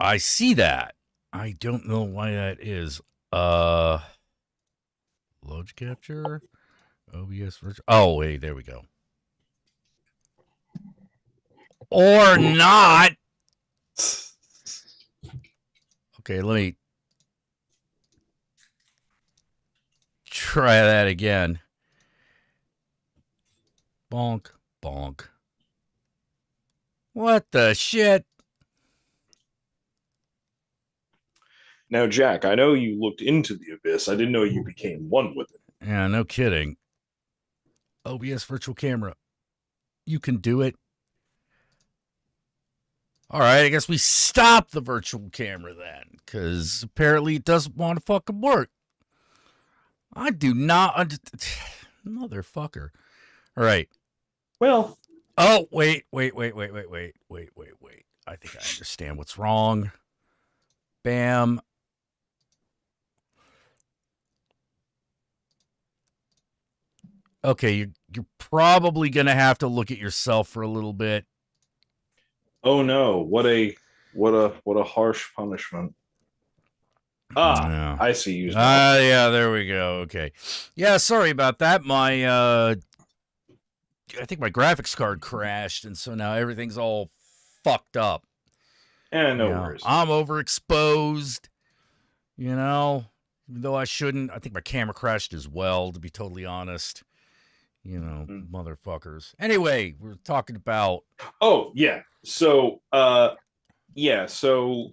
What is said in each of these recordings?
I see that. I don't know why that is. Load capture, OBS virtual. Oh wait, there we go. Or not. Okay, let me try that again. Bonk, bonk. What the shit? Now, Jack, I know you looked into the abyss. I didn't know you became one with it. Yeah, no kidding. OBS virtual camera. You can do it. All right, I guess we stop the virtual camera then, because apparently it doesn't want to fucking work. I do not. Motherfucker. All right. Well, Oh, wait. I think I understand what's wrong. Bam. Okay, you're probably gonna have to look at yourself for a little bit. oh no, what a harsh punishment. Ah, Yeah. I see you now. Yeah, there we go. Okay. Yeah, sorry about that. I think my graphics card crashed, and so now everything's all fucked up. No worries. I'm overexposed, even though I shouldn't. I think my camera crashed as well, to be totally honest. Motherfuckers. Anyway, we're talking about. Oh, yeah. Yeah, so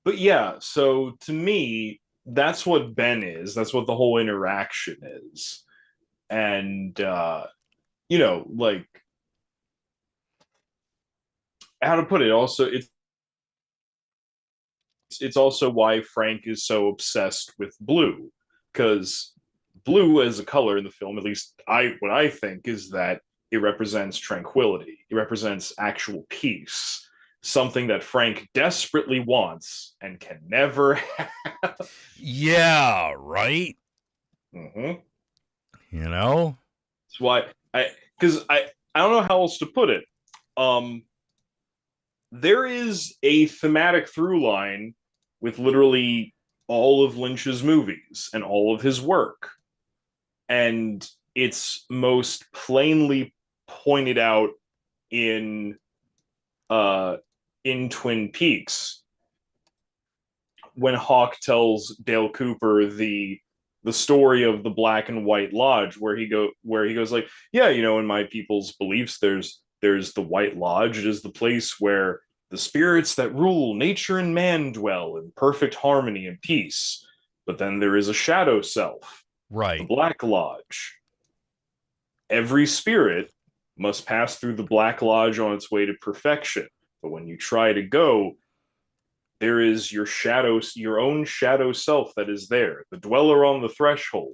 but yeah, so to me, that's what Ben is. That's what the whole interaction is. And like how to put it, also it's also why Frank is so obsessed with blue, because blue as a color in the film, at least what I think is that it represents tranquility. It represents actual peace, something that Frank desperately wants and can never have. Yeah, right? Mm-hmm. You know? That's why I don't know how else to put it. Um, there is a thematic through line with literally all of Lynch's movies and all of his work. And it's most plainly pointed out in uh in Twin Peaks when Hawk tells Dale Cooper the story of the Black and White Lodge, where he goes like, yeah, in my people's beliefs, there's the White Lodge. It is the place where the spirits that rule nature and man dwell in perfect harmony and peace. But then there is a shadow self, the Right. Black Lodge. Every spirit must pass through the Black Lodge on its way to perfection. But when you try to go, there is your own shadow self that is there, the dweller on the threshold,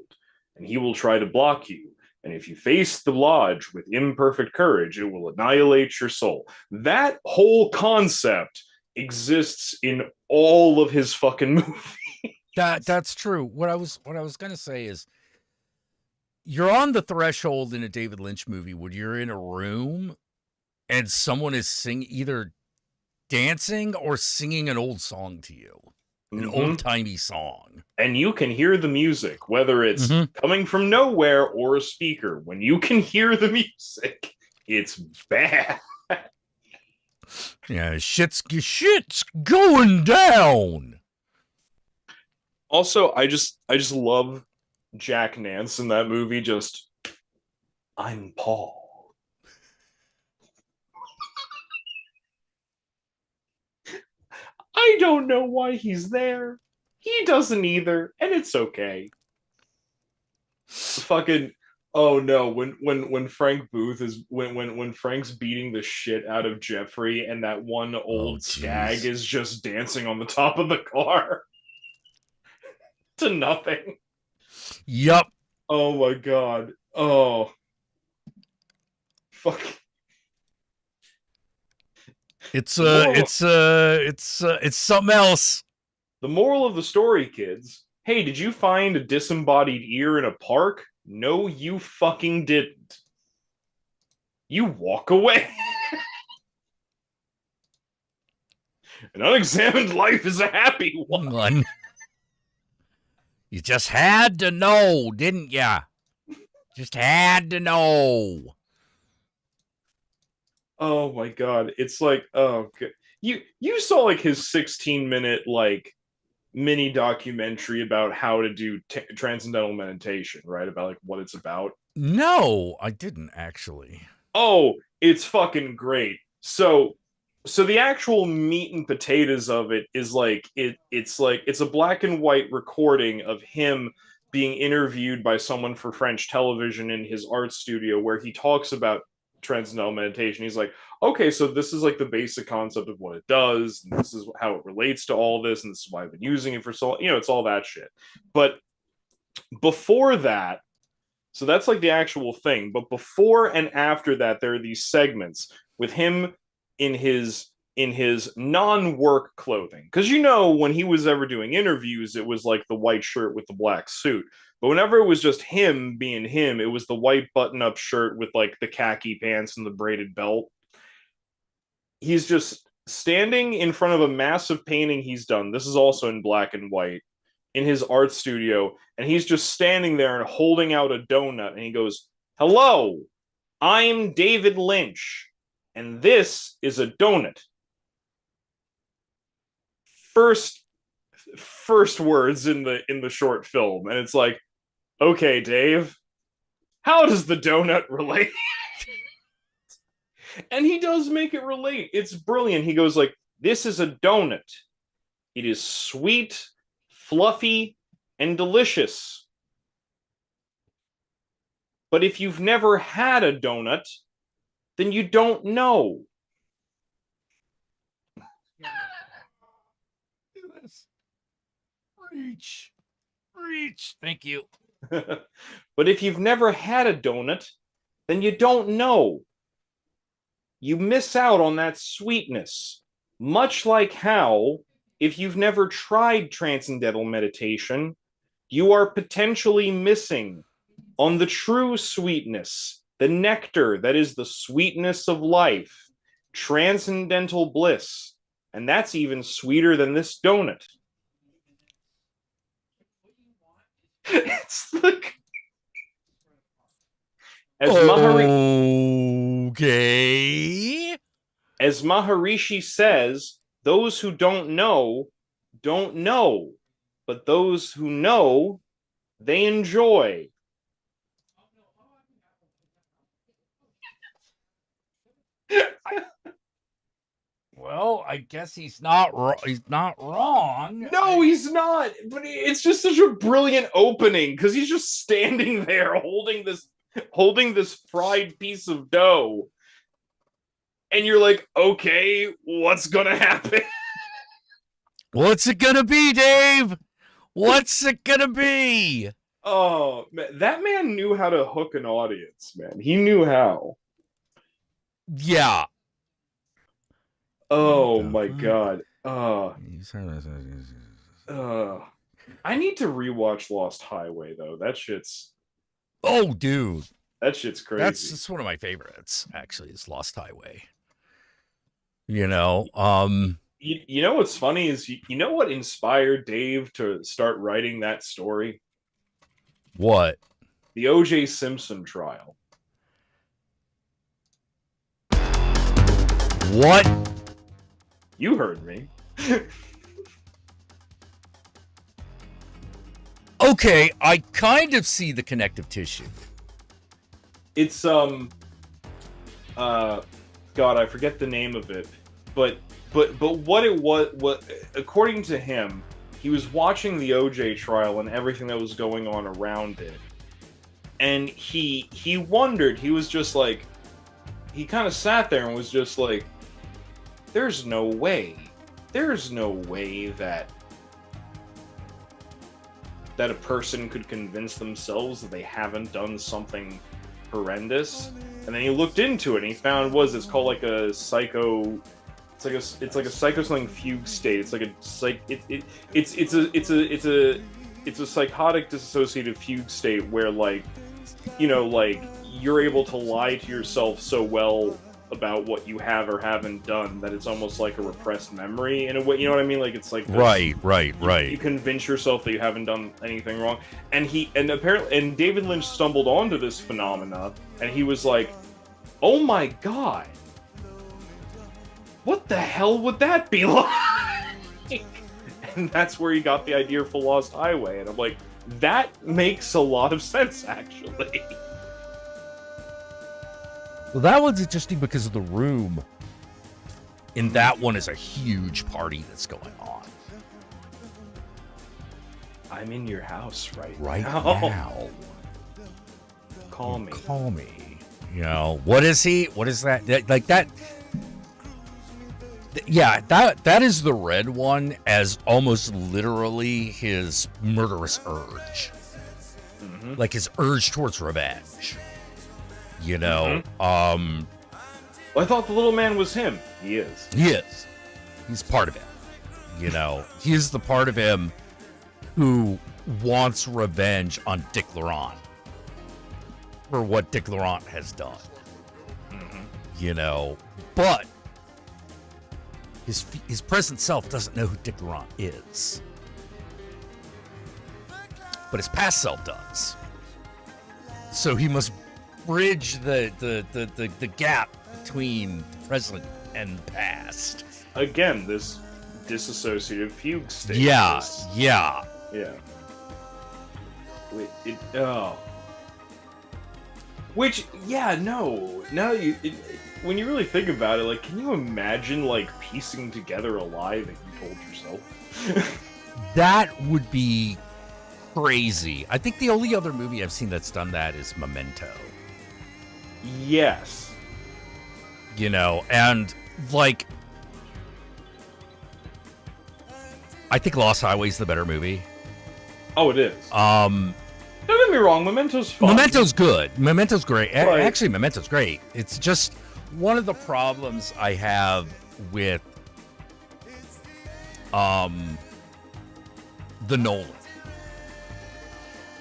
and he will try to block you. And if you face the lodge with imperfect courage, it will annihilate your soul. That whole concept exists in all of his fucking movies. That's true. What I was gonna say is, you're on the threshold in a David Lynch movie when you're in a room and someone is either dancing or singing an old song to you, an Mm-hmm. old-timey song. And you can hear the music, whether it's coming from nowhere or a speaker. When you can hear the music, it's bad. Yeah, shit's going down. Also, I just love Jack Nance in that movie. Just, I'm Paul. I don't know why he's there. He doesn't either, and it's okay. Fucking, oh no, when Frank Booth is when Frank's beating the shit out of Jeffrey, and that one Oh, old stag jeez. is just dancing on the top of the car to nothing. Yup. Oh my god. Oh fuck. It's The uh, moral it's uh, it's uh, it's something else. the moral of the story, kids. Hey, did you find a disembodied ear in a park? No, you fucking didn't. You walk away. An unexamined life is a happy one. One. You just had to know, didn't ya? Just had to know. Oh my god, it's like, oh, you saw like his 16-minute like mini documentary about how to do transcendental meditation, right? About like what it's about. No, I didn't actually. Oh, it's fucking great. So the actual meat and potatoes of it is like it's a black and white recording of him being interviewed by someone for French television in his art studio where he talks about transcendental meditation. He's like, okay, so this is like the basic concept of what it does, and this is how it relates to all this, and this is why I've been using it for so, it's all that shit. But before that, so that's like the actual thing. But before and after that, there are these segments with him in his non-work clothing. Because when he was ever doing interviews, it was like the white shirt with the black suit. But whenever it was just him being him, it was the white button-up shirt with like the khaki pants and the braided belt. He's just standing in front of a massive painting he's done. This is also in black and white in his art studio, and he's just standing there and holding out a donut, and he goes, "Hello, I'm David Lynch, and this is a donut." First words in the short film, and it's like, okay, Dave, how does the donut relate? And he does make it relate. It's brilliant. He goes like, "This is a donut. It is sweet, fluffy, and delicious. But if you've never had a donut, then you don't know." Reach. Thank you. But if you've never had a donut, then you don't know. You miss out on that sweetness. Much like how, if you've never tried transcendental meditation, you are potentially missing on the true sweetness, the nectar that is the sweetness of life, transcendental bliss. And that's even sweeter than this donut. It's like, as okay. As Maharishi says, those who don't know, but those who know, they enjoy. Well, I guess he's not wrong. No, he's not. But it's just such a brilliant opening because he's just standing there holding this fried piece of dough, and you're like, okay, what's gonna happen? What's it gonna be, Dave? What's it gonna be? Oh, man, that man knew how to hook an audience, man. He knew how. Yeah. Oh my god. I need to rewatch Lost Highway though. Oh, dude. That shit's crazy. That's one of my favorites, actually, is Lost Highway. You know what's funny is you know what inspired Dave to start writing that story? What? The O.J. Simpson trial. What? You heard me. Okay, I kind of see the connective tissue. It's God, I forget the name of it, but what it was, according to him, he was watching the OJ trial and everything that was going on around it, and he wondered. He was just like, he kind of sat there and was just like, there's no way that a person could convince themselves that they haven't done something horrendous. And then he looked into it and he found it's called like a psycho. It's like a psycho something fugue state. It's like a it's a psychotic dissociative fugue state where like you're able to lie to yourself so well about what you have or haven't done, that it's almost like a repressed memory in a way. You know what I mean? Like it's like this, right. You convince yourself that you haven't done anything wrong, and David Lynch stumbled onto this phenomena, and he was like, "Oh my god, what the hell would that be like?" And that's where he got the idea for Lost Highway, and I'm like, that makes a lot of sense, actually. Well, that one's interesting because of the room. In that one is a huge party that's going on. I'm in your house right now. Call me. Call me. You know, what is he? What is that? Like that. Yeah, that is the red one as almost literally his murderous urge. Mm-hmm. Like his urge towards revenge. You know, Well, I thought the little man was him. He is. He is. He's part of it. You know, he's the part of him who wants revenge on Dick Laurent for what Dick Laurent has done. Mm-hmm. You know, but his present self doesn't know who Dick Laurent is. But his past self does. So he must bridge the gap between present and past. Again, this disassociative fugue state. Yeah. Which, yeah, no. Now when you really think about it, like, can you imagine, like, piecing together a lie that you told yourself? That would be crazy. I think the only other movie I've seen that's done that is Memento. Yes. You know, and, like, I think Lost Highway is the better movie. Oh, it is. Don't get me wrong, Memento's fun. Memento's good. Memento's great. Right. Actually, Memento's great. It's just one of the problems I have with the Nolan.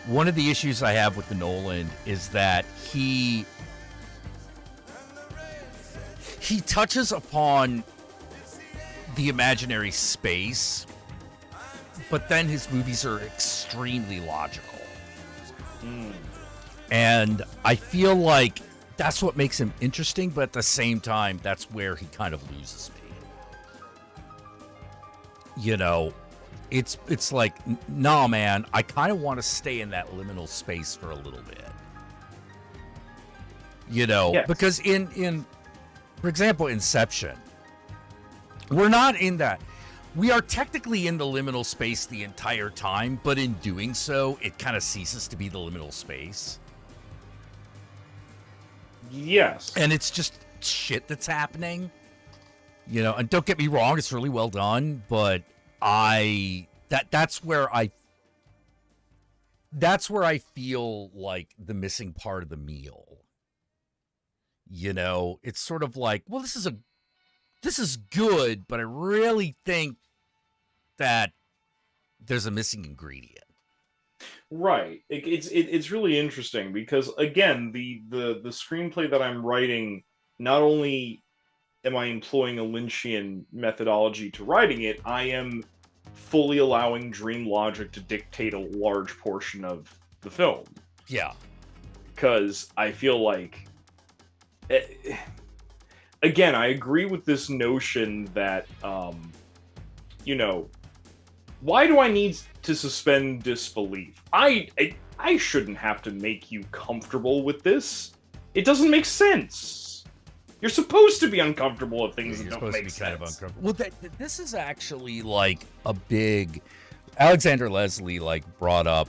One of the issues I have with the Nolan is that he touches upon the imaginary space, but then his movies are extremely logical. And I feel like that's what makes him interesting, but at the same time, that's where he kind of loses me. You know, it's like, nah, man, I kind of want to stay in that liminal space for a little bit. You know, yes. Because in, for example, Inception, we're not in that. We are technically in the liminal space the entire time, but in doing so, it kind of ceases to be the liminal space. Yes. And it's just shit that's happening. You know, and don't get me wrong, it's really well done, but that's where I feel like the missing part of the meal. You know, it's sort of like, well, this is good, but I really think that there's a missing ingredient. Right. It's really interesting because, again, the screenplay that I'm writing, not only am I employing a Lynchian methodology to writing it, I am fully allowing dream logic to dictate a large portion of the film. Yeah. Because I feel like, again, I agree with this notion that, you know, why do I need to suspend disbelief? I shouldn't have to make you comfortable with this. It doesn't make sense. You're supposed to be uncomfortable with things that don't make sense. Kind of uncomfortable. Well, this is actually like a big. Alexander Leslie brought up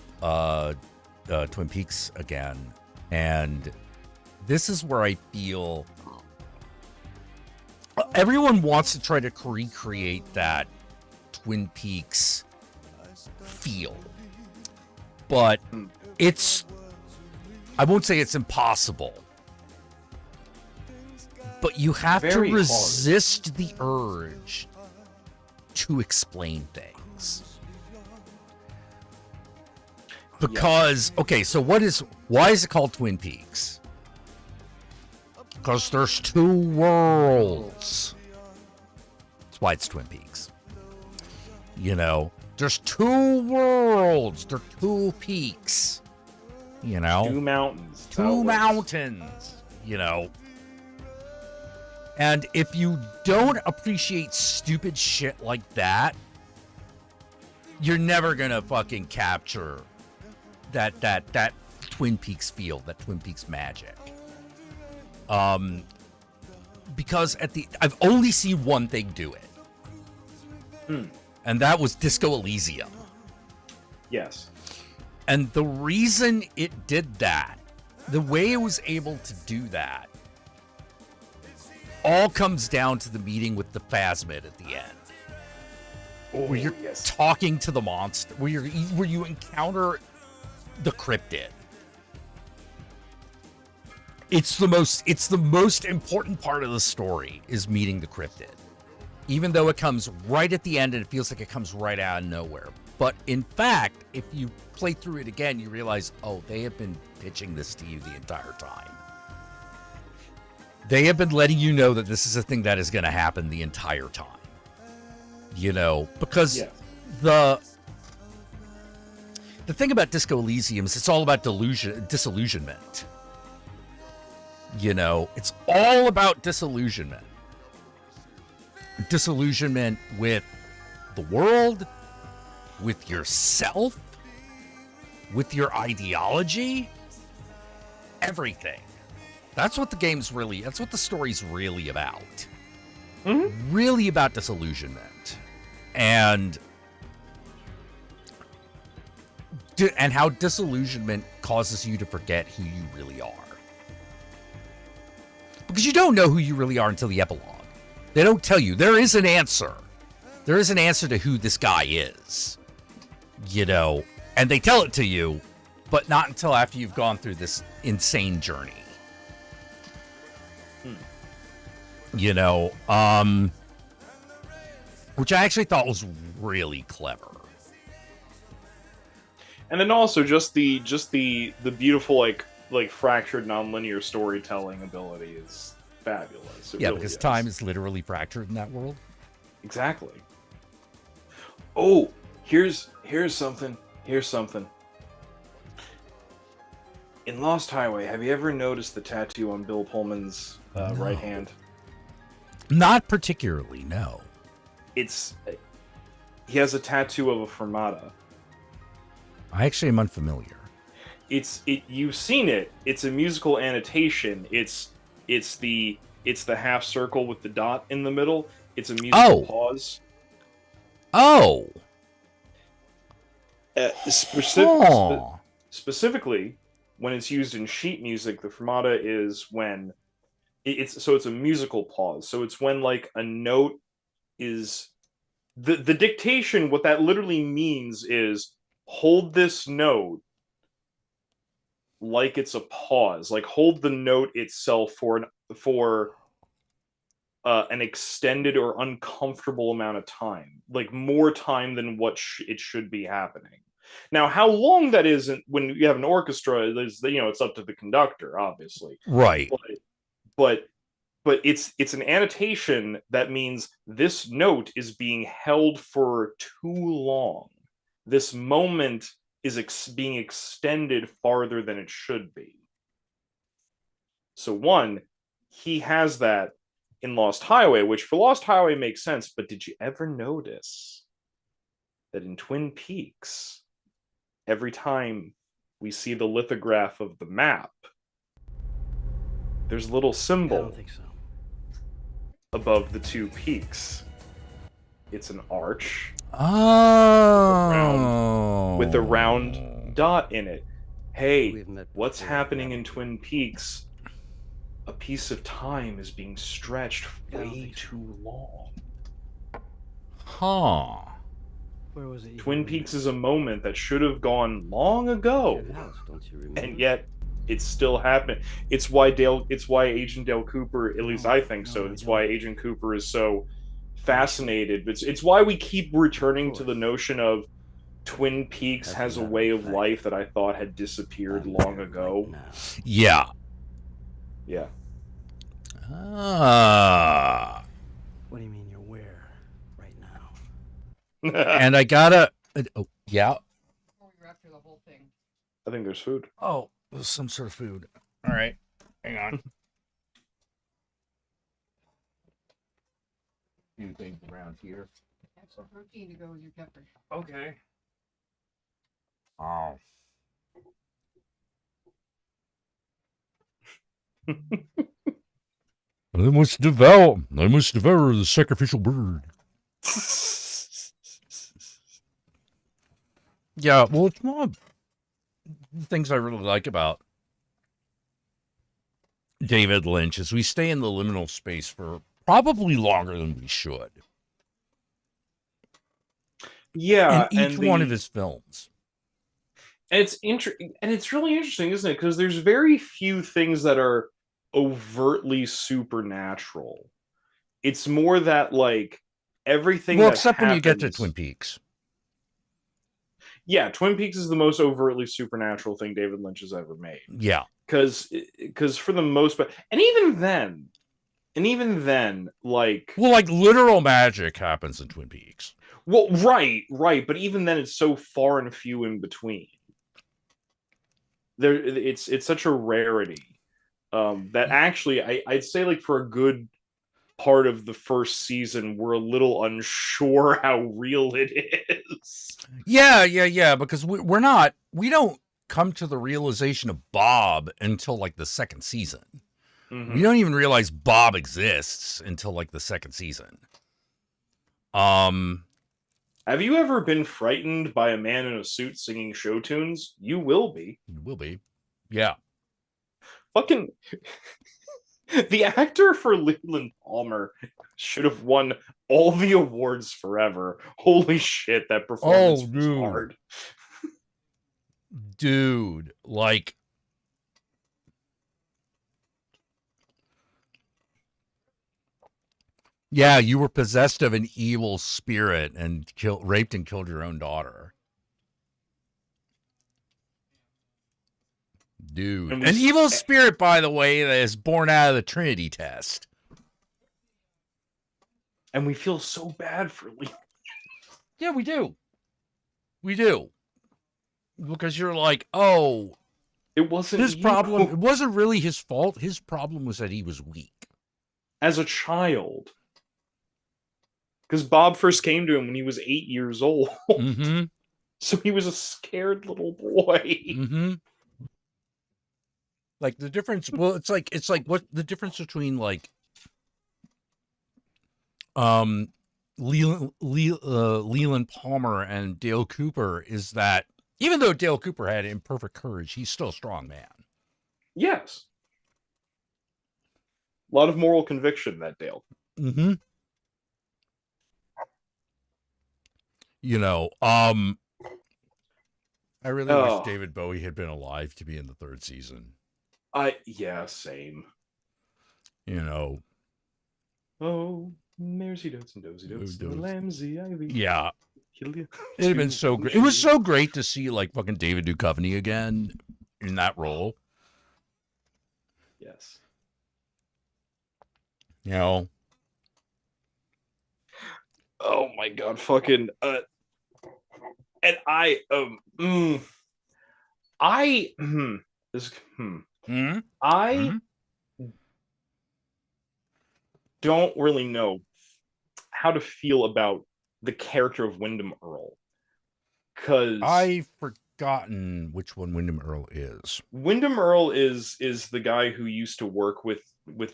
Twin Peaks again, and this is where I feel everyone wants to try to recreate that Twin Peaks feel, but I won't say it's impossible, but you have to resist the urge to explain things. Because, okay, so why is it called Twin Peaks? Because there's two worlds. That's why it's Twin Peaks. You know, there's two worlds. There's two peaks. You know? Two mountains. Two mountains. You know? And if you don't appreciate stupid shit like that, you're never gonna fucking capture that Twin Peaks feel, that Twin Peaks magic. Because I've only seen one thing do it. And that was Disco Elysium. Yes. And the reason it did that, the way it was able to do that, all comes down to the meeting with the Phasmid at the end. Where you're talking to the monster, where you encounter the cryptid. It's the most important part of the story is meeting the cryptid. Even though it comes right at the end and it feels like it comes right out of nowhere. But in fact, if you play through it again, you realize, oh, they have been pitching this to you the entire time. They have been letting you know that this is a thing that is going to happen the entire time. You know, because the thing about Disco Elysium is it's all about disillusionment. You know, it's all about disillusionment. Disillusionment with the world, with yourself, with your ideology, everything. That's what that's what the story's really about. Mm-hmm. Really about disillusionment. And how disillusionment causes you to forget who you really are. Because you don't know who you really are until the epilogue. They don't tell you. There is an answer. There is an answer to who this guy is. You know, and they tell it to you, but not until after you've gone through this insane journey. You know, which I actually thought was really clever. And then also just the beautiful like fractured nonlinear storytelling ability is fabulous. It really because is. time is literally fractured in that world. Exactly. Oh, here's something. Here's something. In Lost Highway, have you ever noticed the tattoo on Bill Pullman's right hand? Not particularly, no. He has a tattoo of a fermata. I actually am unfamiliar. You've seen it. It's a musical annotation. It's the half circle with the dot in the middle. It's a musical pause. Oh. Specifically, when it's used in sheet music, the fermata is when it's a musical pause. So it's when like a note is the dictation. What that literally means is hold this note like it's a pause. Like hold the note itself for an extended or uncomfortable amount of time, like more time than what it should be happening. Now, how long that isn't when you have an orchestra is, it's up to the conductor, obviously. Right. But it's an annotation that means this note is being held for too long. This moment is being extended farther than it should be. So one, he has that in Lost Highway, which for Lost Highway makes sense, but did you ever notice that in Twin Peaks, every time we see the lithograph of the map, there's a little symbol I don't think so. above the two peaks. It's an arch with a round dot in it. Hey, what's happening in Twin Peaks? A piece of time is being stretched way too long. Huh. Where was it? Twin Peaks is a moment that should have gone long ago, and yet it's still happening. It's why Agent Dale Cooper, at least I think so. It's why Agent Cooper is so fascinated. It's why we keep returning to the notion of Twin Peaks has a way of life that I thought had disappeared long ago. Yeah. Yeah. Ah. What do you mean you're where right now? And I gotta. Oh, yeah. I think there's food. Oh, some sort of food. All right. Hang on. Few things around here. Have some protein to go with your peppers. Okay. Oh. I must devour the sacrificial bird. Yeah, well, it's one of the things I really like about David Lynch is we stay in the liminal space for probably longer than we should. Yeah, in each one of his films. And it's really interesting, isn't it? Because there's very few things that are overtly supernatural. It's more that like everything. Well, that except when you get to happens- Twin Peaks. Yeah, Twin Peaks is the most overtly supernatural thing David Lynch has ever made. Yeah. Because for the most part, and even then, like, well, like literal magic happens in Twin Peaks. Well, right, but even then, it's so far and few in between. It's such a rarity that actually I'd say like for a good part of the first season, we're a little unsure how real it is. Yeah, because we don't come to the realization of Bob until like the second season. Mm-hmm. We don't even realize Bob exists until like the second season. Have you ever been frightened by a man in a suit singing show tunes? You will be. You will be. Yeah. Fucking the actor for Leland Palmer should have won all the awards forever. Holy shit, that performance was hard. Dude, like yeah, you were possessed of an evil spirit and raped and killed your own daughter. Dude. An evil spirit, by the way, that is born out of the Trinity test. And we feel so bad for Lee. Yeah, we do. We do. Because you're like, oh, it wasn't his problem. It wasn't really his fault. His problem was that he was weak. As a child. Because Bob first came to him when he was 8 years old. Mm-hmm. So he was a scared little boy. Mm-hmm. Like the difference, well, it's like what the difference between like Leland Palmer and Dale Cooper is that even though Dale Cooper had imperfect courage, he's still a strong man. Yes. A lot of moral conviction, that Dale. Mm-hmm. You know, I really wish David Bowie had been alive to be in the third season. Yeah, same. You know. Oh, Mersey dotes and dozy dotes, the lambsy ivy. Yeah. It'd have been so great. It was so great to see like fucking David Duchovny again in that role. Yes. You know. Oh my god, fucking and I don't really know how to feel about the character of Wyndham Earle. Because I've forgotten which one Wyndham Earle is. Wyndham Earle is the guy who used to work with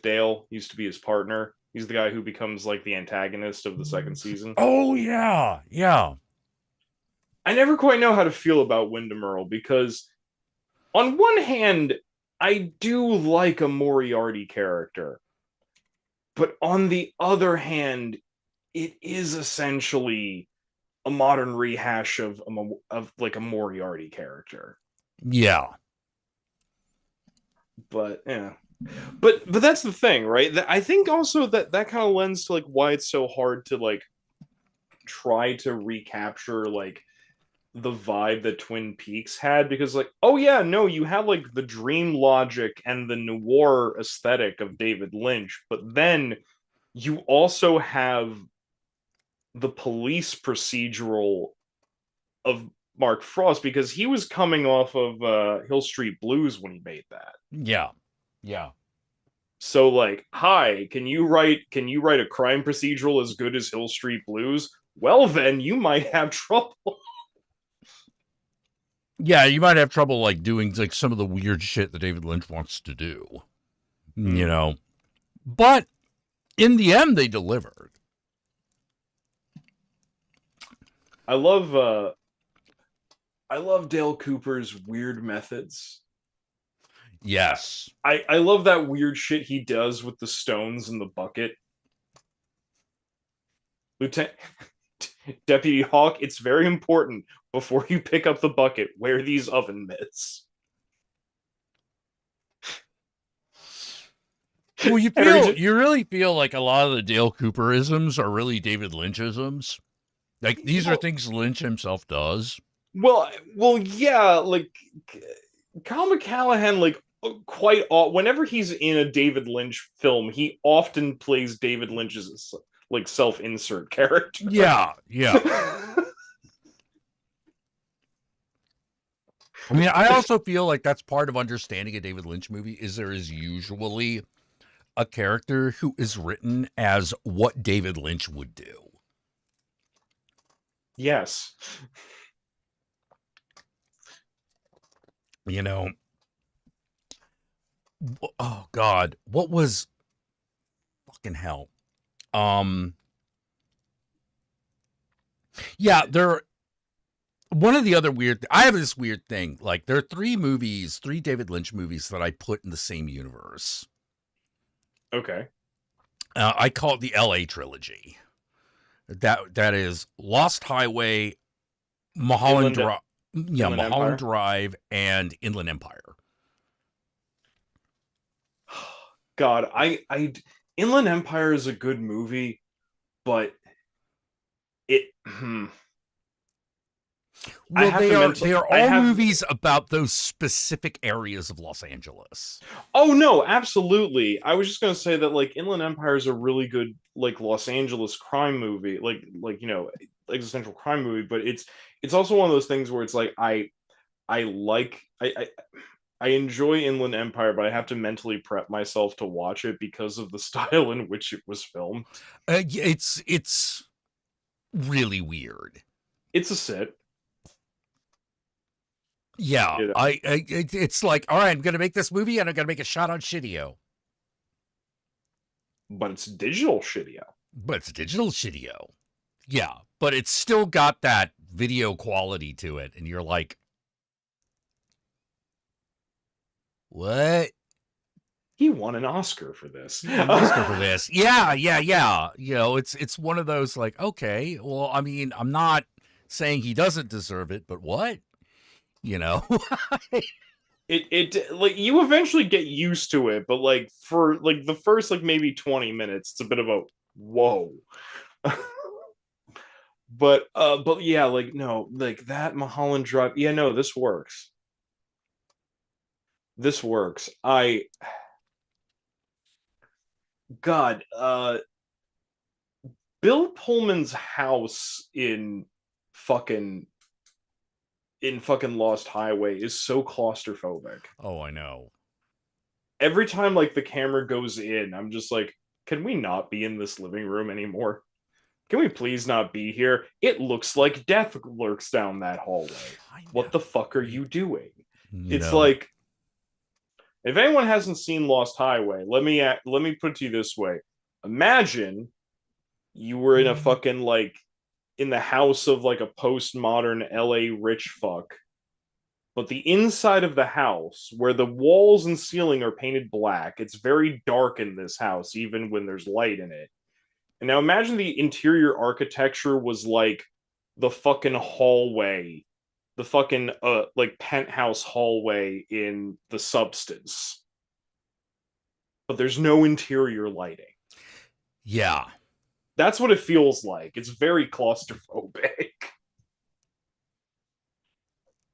Dale, used to be his partner. He's the guy who becomes like the antagonist of the second season. Oh yeah. I never quite know how to feel about Wyndham Earle because on one hand, I do like a Moriarty character. But on the other hand, it is essentially a modern rehash of like a Moriarty character. Yeah. But yeah. But that's the thing, right? I think also that kind of lends to like why it's so hard to like try to recapture like the vibe that Twin Peaks had, because like, oh yeah, no, you have like the dream logic and the noir aesthetic of David Lynch, but then you also have the police procedural of Mark Frost, because he was coming off of Hill Street Blues when he made that. Yeah. Yeah. So like, hi, can you write a crime procedural as good as Hill Street Blues? Well then, you might have trouble. Yeah, you might have trouble like doing like some of the weird shit that David Lynch wants to do. You know. But in the end they delivered. I love Dale Cooper's weird methods. Yes. I love that weird shit he does with the stones in the bucket. Lieutenant Deputy Hawk, it's very important before you pick up the bucket, wear these oven mitts. Well, you really feel like a lot of the Dale Cooperisms are really David Lynch-isms. Like these are things Lynch himself does. Well, yeah, like Kyle MacLachlan, like quite whenever he's in a David Lynch film, he often plays David Lynch's like self-insert character. Yeah. I mean, I also feel like that's part of understanding a David Lynch movie is there is usually a character who is written as what David Lynch would do. Yes. You know, oh God, what was fucking hell? Yeah, one of the other I have this weird thing. Like there are three David Lynch movies that I put in the same universe. Okay. I call it the LA trilogy. That is Lost Highway, Mulholland Drive, and Inland Empire. God, I Inland Empire is a good movie, but it. Well, they are all movies about those specific areas of Los Angeles. Oh no, absolutely. I was just gonna say that like Inland Empire is a really good like Los Angeles crime movie, like you know, existential crime movie. But it's also one of those things where it's like I enjoy Inland Empire, but I have to mentally prep myself to watch it because of the style in which it was filmed. It's really weird. It's a sit. Yeah, you know? It's like, all right, I'm gonna make this movie and I'm gonna make a shot on Shitio. But it's digital Shitio. Yeah, but it's still got that video quality to it, and you're like, what? He won an Oscar for this. Yeah. You know, it's one of those like, okay, well, I mean, I'm not saying he doesn't deserve it, but what? You know, it like you eventually get used to it, but like for like the first like maybe 20 minutes, it's a bit of a whoa. but yeah, like no, like that Mulholland Drive. Yeah, no, this works. God, Bill Pullman's house in fucking Lost Highway is so claustrophobic. Oh, I know. Every time like the camera goes in, I'm just like, can we not be in this living room anymore? Can we please not be here? It looks like death lurks down that hallway. What the fuck are you doing? It's like, if anyone hasn't seen Lost Highway, let me put it to you this way. Imagine you were in a fucking like in the house of like a postmodern LA rich fuck, but the inside of the house, where the walls and ceiling are painted black, it's very dark in this house, even when there's light in it. And now imagine the interior architecture was like the fucking hallway, the fucking like penthouse hallway in The Substance. But there's no interior lighting. Yeah. That's what it feels like. It's very claustrophobic.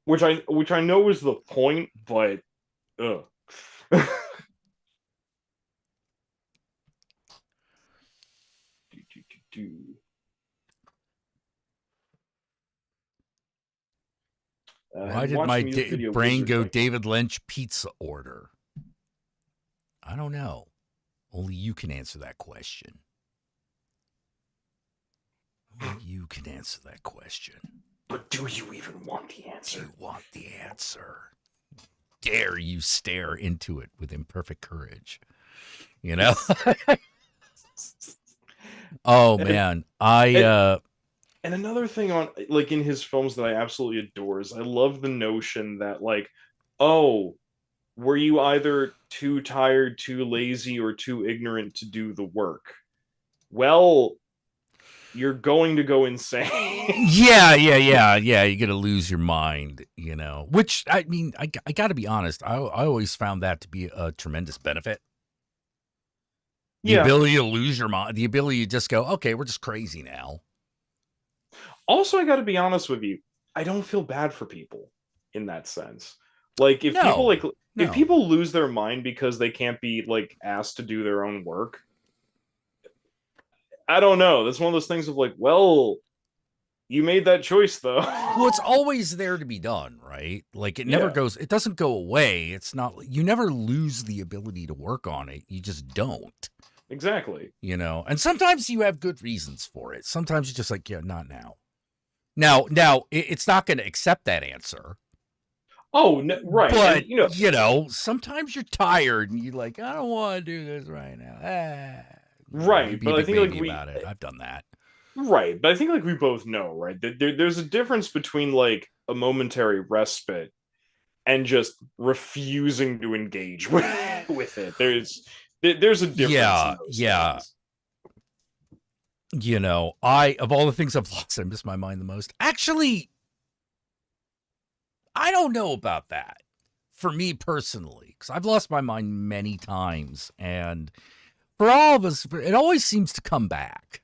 which I know is the point, but ugh. Why and did watch my music video brain Wizards go like David Lynch pizza order? I don't know. Only you can answer that question. Only you can answer that question. But do you even want the Do answer? you want the answer? Dare you stare into it with imperfect courage? You know? Oh man. And another thing on like in his films that I absolutely adore is I love the notion that like, oh, were you either too tired, too lazy, or too ignorant to do the work? Well, you're going to go insane. yeah. You're gonna lose your mind, you know. Which I mean, I got to be honest. I always found that to be a tremendous benefit. The Yeah. ability to lose your mind, the ability to just go, okay, we're just crazy now. Also, I got to be honest with you. I don't feel bad for people in that sense. Like if people No, if no. people lose their mind because they can't be like asked to do their own work, I don't know. That's one of those things of like, well, you made that choice though. Well, it's always there to be done, right? Like it never Yeah, goes, it doesn't go away. It's not, you never lose the ability to work on it. You just don't, exactly. you know? And sometimes you have good reasons for it. Sometimes you're just like, yeah, not now. Now, it's not going to accept that answer. Oh, no, right. And But, you know, sometimes you're tired and you're like, I don't want to do this right now. You right, be a but I big think like baby about it. I've done that. right, but I think like we both know, right? That there's a difference between like a momentary respite and just refusing to engage with it. There's a difference in those Yeah. things. You know, of all the things I've lost, I miss my mind the most. Actually, I don't know about that for me personally, because I've lost my mind many times. And for all of us, it always seems to come back.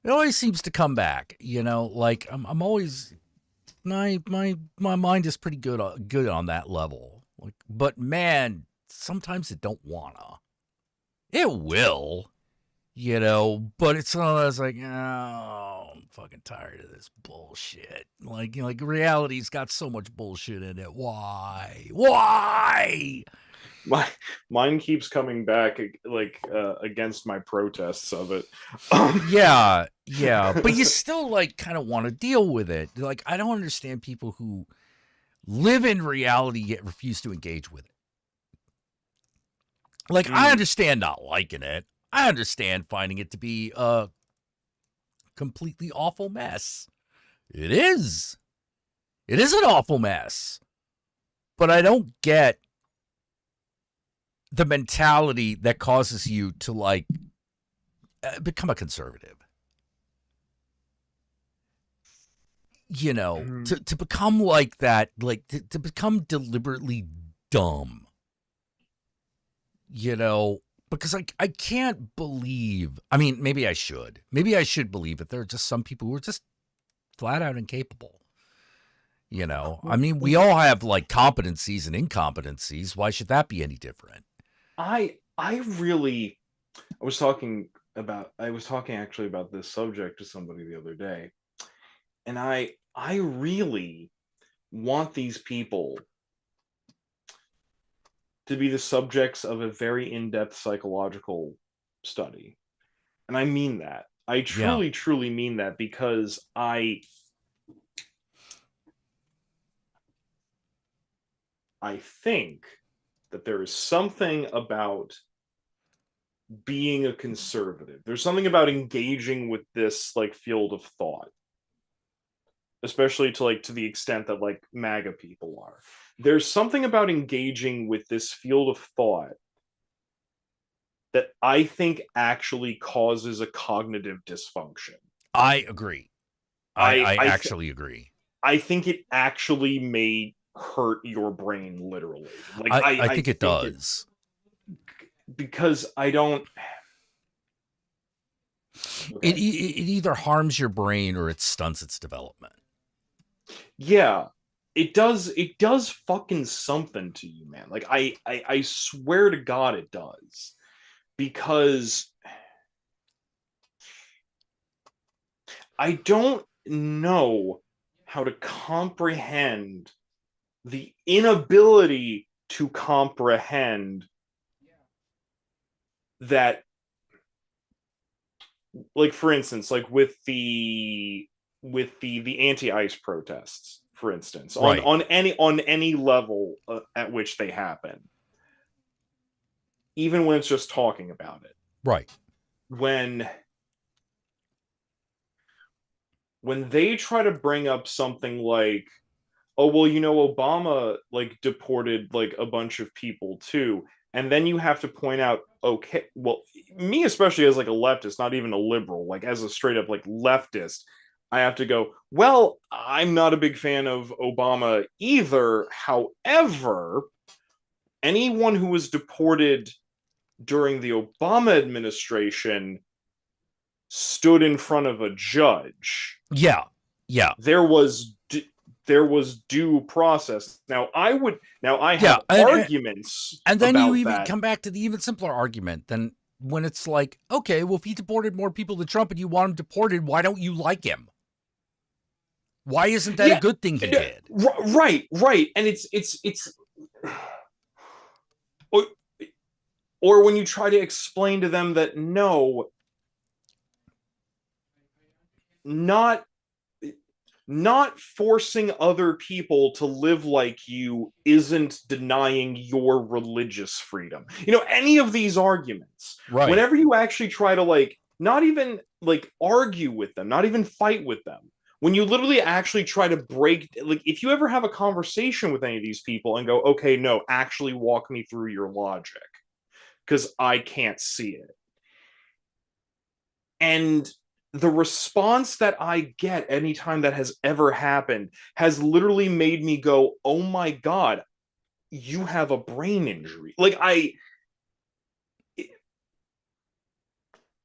It always seems to come back, you know, like I'm always, my mind is pretty good on that level. Like, but man, sometimes it don't wanna. It will. You know, but it's one of those like, oh, I'm fucking tired of this bullshit. Like, like reality's got so much bullshit in it. Why? Why? Mine keeps coming back like against my protests of it. Yeah, but you still like kind of want to deal with it. Like, I don't understand people who live in reality yet refuse to engage with it. Like, I understand not liking it. I understand finding it to be a completely awful mess. It is. It is an awful mess. But I don't get the mentality that causes you to like become a conservative. You know, to become like that, like to become deliberately dumb. You know, because I can't believe. I mean, maybe I should. Maybe I should believe it. There are just some people who are just flat out incapable. You know, I mean, we all have like competencies and incompetencies. Why should that be any different? I really I was talking actually about this subject to somebody the other day, and I really want these people to be the subjects of a very in-depth psychological study. And I mean that. I Yeah. truly mean that because I think that there is something about being a conservative. There's something about engaging with this like field of thought, especially to the extent that like MAGA people are. There's something about engaging with this field of thought that I think actually causes a cognitive dysfunction. I agree. I actually agree. I think it actually may hurt your brain literally. Like I think it does. Because I don't. Okay. It either harms your brain or it stunts its development. yeah, it does fucking something to you, man. Like I swear to God it does. Because I don't know how to comprehend the inability to comprehend that, like, for instance, like with the anti-ice protests, for instance, on Right. on any level at which they happen, even when it's just talking about it, Right. when they try to bring up something like, oh, well, Obama like deported like a bunch of people too, and then you have to point out, okay, well, me especially as like a leftist, not even a liberal, like as a straight up like leftist, I have to go, well, I'm not a big fan of Obama either. However, anyone who was deported during the Obama administration stood in front of a judge. Yeah. Yeah. There was due process. Now I Yeah. have arguments And then you about even that. come back to the even simpler argument. Then when it's like, okay, well, if he deported more people than Trump and you want him deported, why don't you like him? Why isn't that a Yeah, good thing he did? right, and it's or, or when you try to explain to them that no, not not forcing other people to live like you isn't denying your religious freedom. Any of these arguments, Right. whenever you actually try to like not even like argue with them, not even fight with them, when you literally actually try to break, like if you ever have a conversation with any of these people and go, okay, no, actually walk me through your logic because I can't see it. And the response that I get anytime that has ever happened has literally made me go, "Oh my god, you have a brain injury." Like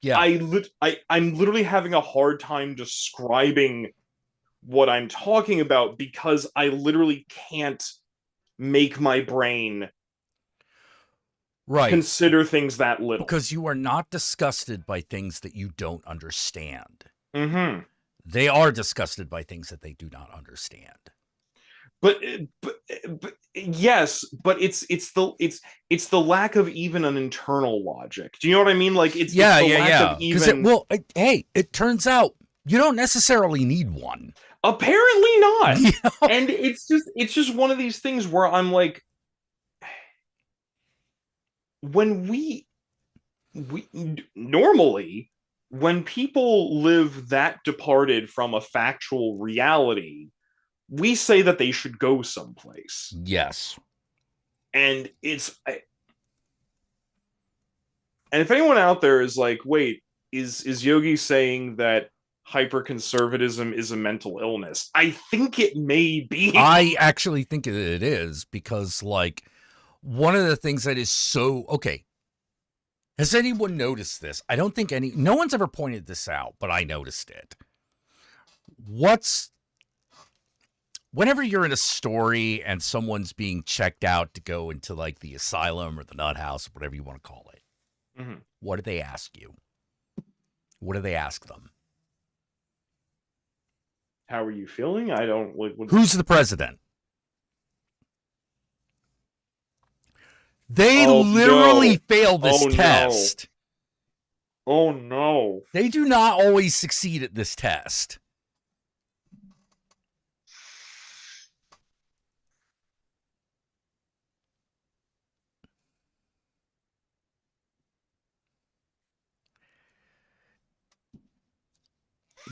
Yeah. I'm literally having a hard time describing what I'm talking about because I literally can't make my brain Right. consider things that little. Because you are not disgusted by things that you don't understand. Mm-hmm. They are disgusted by things that they do not understand. But yes, but it's the lack of even an internal logic. Do you know what I mean? Like it's Yeah, the yeah, lack of yeah. Because even. hey, it turns out you don't necessarily need one. Apparently not. You know? And it's just one of these things where I'm like, when we normally, when people live that departed from a factual reality, we say that they should go someplace. Yes. And if anyone out there is like, wait, is Yogi saying that hyperconservatism is a mental illness? I think it may be. I actually think it is because, like, one of the things that is so okay. Has anyone noticed this? I don't think no one's ever pointed this out, but I noticed it. Whenever you're in a story and someone's being checked out to go into like the asylum or the nut house, whatever you want to call it, Mhm. what do they ask you? What do they ask them? How are you feeling? I don't like. Who's the president? They Oh literally no! fail this Oh no! test. Oh no! They do not always succeed at this test.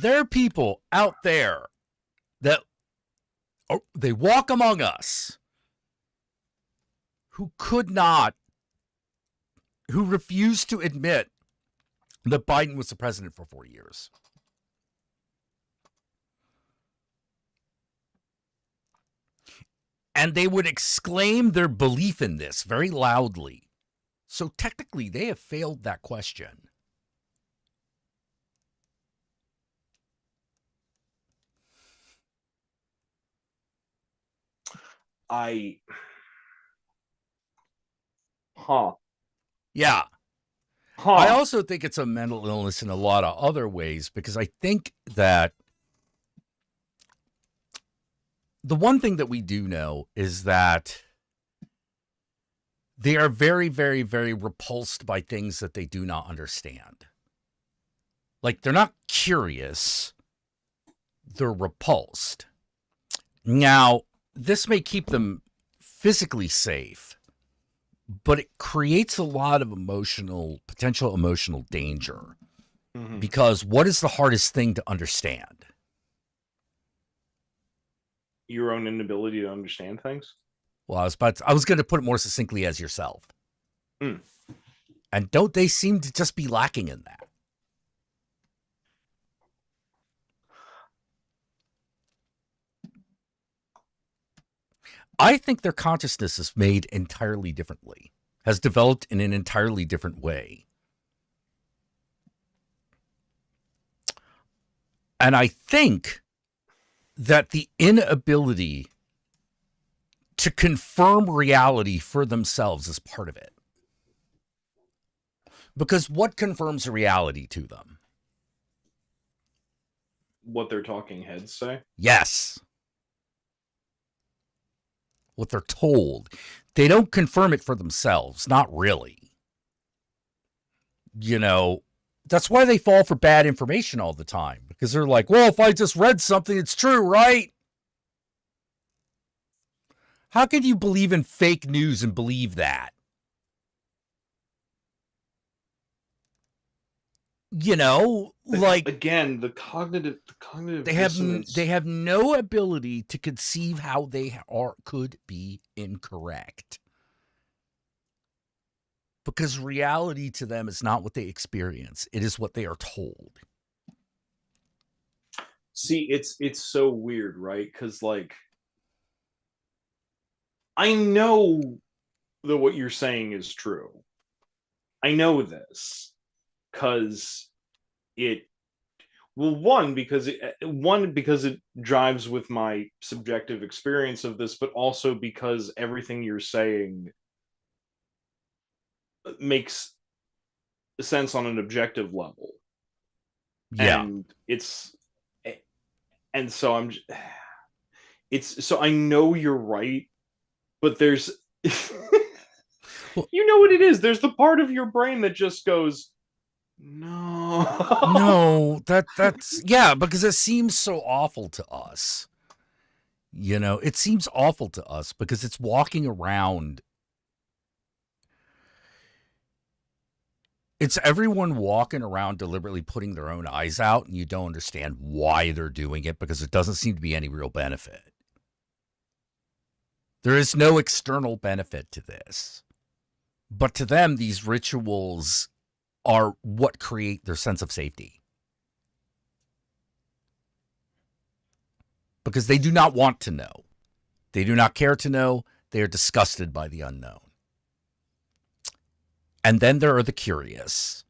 There are people out there that they walk among us who refused to admit that Biden was the president for 4 years. And they would exclaim their belief in this very loudly. So technically, they have failed that question. I huh. Yeah. Huh. I also think it's a mental illness in a lot of other ways, because I think that the one thing that we do know is that they are very, very, very repulsed by things that they do not understand. Like, they're not curious, they're repulsed. Now, this may keep them physically safe, but it creates a lot of potential emotional danger. Mhm. Because what is the hardest thing to understand? Your own inability to understand things. Well, I was going to put it more succinctly as yourself. Hmm. And don't they seem to just be lacking in that? I think their consciousness is made entirely differently, has developed in an entirely different way. And I think that the inability to confirm reality for themselves is part of it. Because what confirms reality to them? What their talking heads say. Yes. What they're told. They don't confirm it for themselves. Not really. You know, that's why they fall for bad information all the time. Because they're like, well, if I just read something, it's true, right? How can you believe in fake news and believe that? You know, like, again, the cognitive they have dissonance. no ability to conceive how they could be incorrect. Because reality to them is not what they experience. It is what they are told. See, it's so weird, right? Because like, I know that what you're saying is true. I know this because it because it drives with my subjective experience of this, but also because everything you're saying makes sense on an objective level. Yeah. And so I know you're right, but there's you know what it is, there's the part of your brain that just goes, no. No, that's yeah, because it seems so awful to us. You know, it seems awful to us because it's walking around. It's everyone walking around deliberately putting their own eyes out, and you don't understand why they're doing it because it doesn't seem to be any real benefit. There is no external benefit to this. But to them, these rituals are what create their sense of safety. Because they do not want to know. They do not care to know. They are disgusted by the unknown. And then there are the curious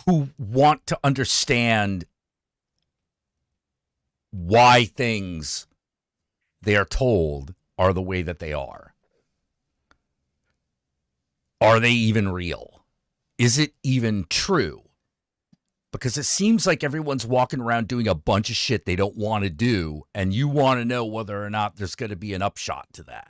who want to understand why things they are told are the way that they are. Are they even real? Is it even true? Because it seems like everyone's walking around doing a bunch of shit they don't want to do, and you want to know whether or not there's going to be an upshot to that.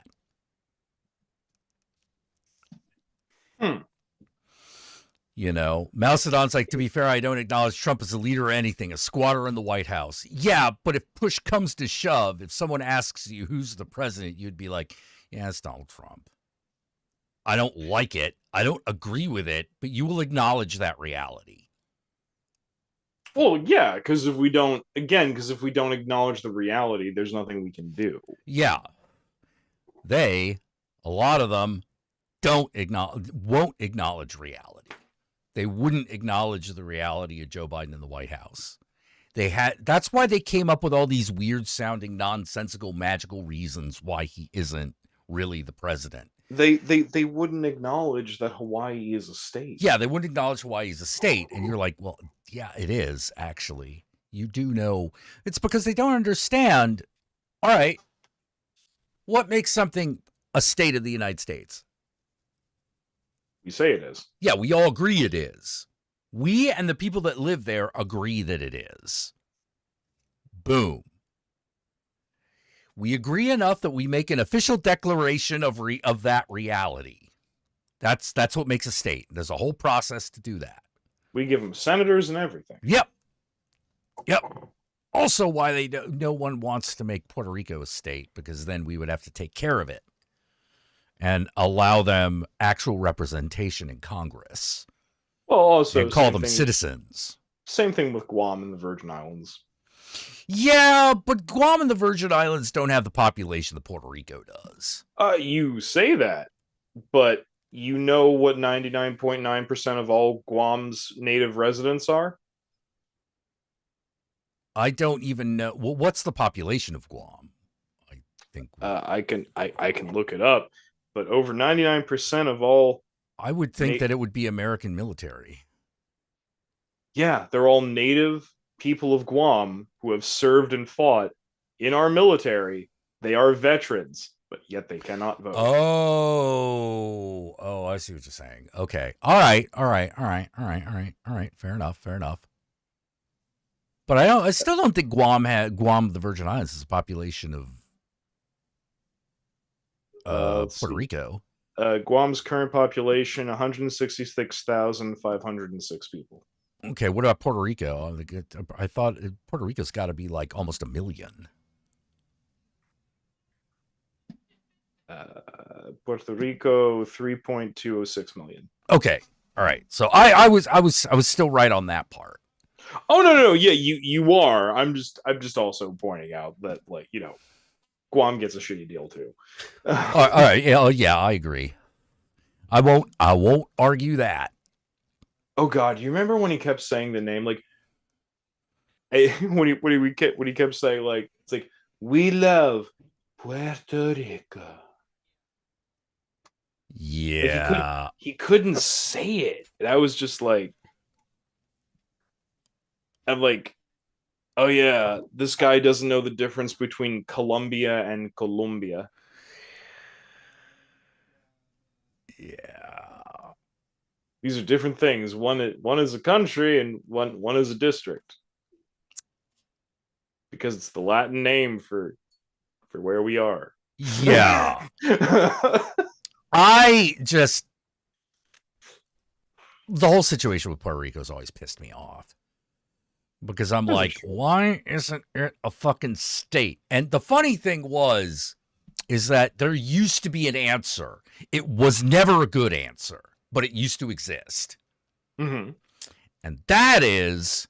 You know, Mastodon's like, to be fair, I don't acknowledge Trump as a leader or anything, a squatter in the White House. Yeah, but if push comes to shove, if someone asks you who's the president, you'd be like, yeah, it's Donald Trump. I don't like it. I don't agree with it, but you will acknowledge that reality. Well, yeah, because if we don't acknowledge the reality, there's nothing we can do. Yeah. A lot of them won't acknowledge reality. They wouldn't acknowledge the reality of Joe Biden in the White House. That's why they came up with all these weird sounding, nonsensical, magical reasons why he isn't really the president. They wouldn't acknowledge that Hawaii is a state. Yeah, they wouldn't acknowledge Hawaii is a state. And you're like, well, yeah, it is, actually. You do know. It's because they don't understand. All right, What makes something a state of the United States? You say it is. Yeah, we all agree it is. We and the people that live there agree that it is. Boom. We agree enough that we make an official declaration of that reality. That's what makes a state. There's a whole process to do that. We give them senators and everything. Yep. Also, why no one wants to make Puerto Rico a state, because then we would have to take care of it and allow them actual representation in Congress. Well, also and call them citizens. Same thing with Guam and the Virgin Islands. Yeah, but Guam and the Virgin Islands don't have the population that Puerto Rico does. You say that, but you know what 99.9% of all Guam's native residents are? I don't even know. Well, what's the population of Guam? I think I can look it up, but over 99% of all. I would think that it would be American military. Yeah, they're all native people of Guam who have served and fought in our military. They are veterans, but yet they cannot vote. Oh, I see what you're saying. Okay. All right. Fair enough. But I still don't think Guam, the Virgin Islands, is a population of Puerto Rico. Guam's current population, 166,506 people. Okay, what about Puerto Rico? I thought Puerto Rico's got to be like almost 1 million. Puerto Rico, 3.206 million. Okay, all right. So I was still right on that part. Oh no, yeah, you are. I'm just also pointing out that, like, you know, Guam gets a shitty deal too. All right, yeah, I agree. I won't argue that. Oh God, you remember when he kept saying the name, like, when he kept saying, like, it's like, we love Puerto Rico. Yeah, like he couldn't say it. And I was just like, I'm like, oh yeah, this guy doesn't know the difference between Colombia and Colombia. Yeah. These are different things. One is a country and one is a district. Because it's the Latin name for where we are. Yeah. The whole situation with Puerto Rico has always pissed me off. Because I'm like, why isn't it a fucking state? And the funny thing is that there used to be an answer. It was never a good answer, but it used to exist. Mm-hmm. And that is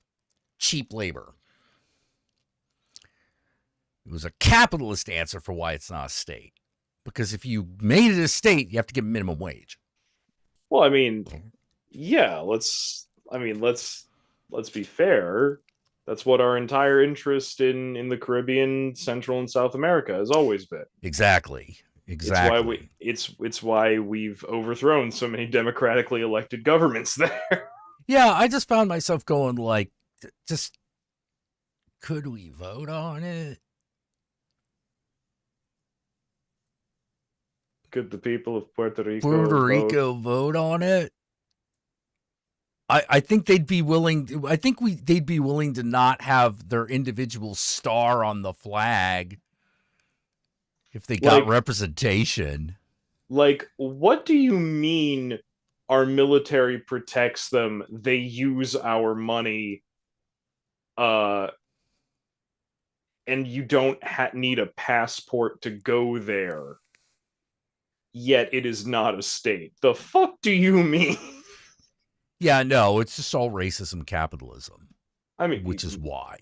cheap labor. It was a capitalist answer for why it's not a state. Because if you made it a state, you have to give minimum wage. Well, I mean, yeah, let's be fair. That's what our entire interest in the Caribbean, Central and South America has always been. Exactly. It's why we've overthrown so many democratically elected governments there. Yeah, I just found myself going like, just could we vote on it? Could the people of Puerto Rico vote on it? I think they'd be willing. They'd be willing to not have their individual star on the flag if they got representation. Like, what do you mean? Our military protects them. They use our money. And you don't need a passport to go there. Yet it is not a state. The fuck do you mean? Yeah, no, it's just all racism, capitalism. I mean, which is why,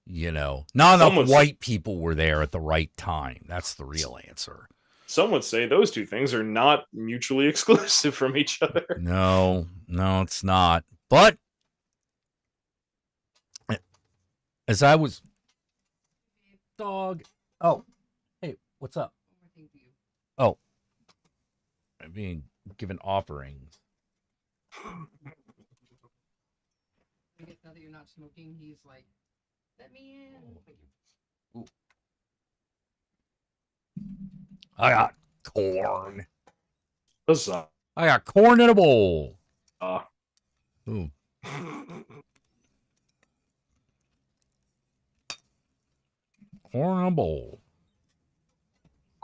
not enough white people were there at the right time. That's the real answer. Some would say those two things are not mutually exclusive from each other. No, it's not. But as I was, dog. Oh, hey, what's up? Oh, I'm being given offerings. Now that you're not smoking, he's like, let me in. Ooh. I got corn. Huzzah. I got corn in a bowl. Uh, Ooh. Corn in a bowl.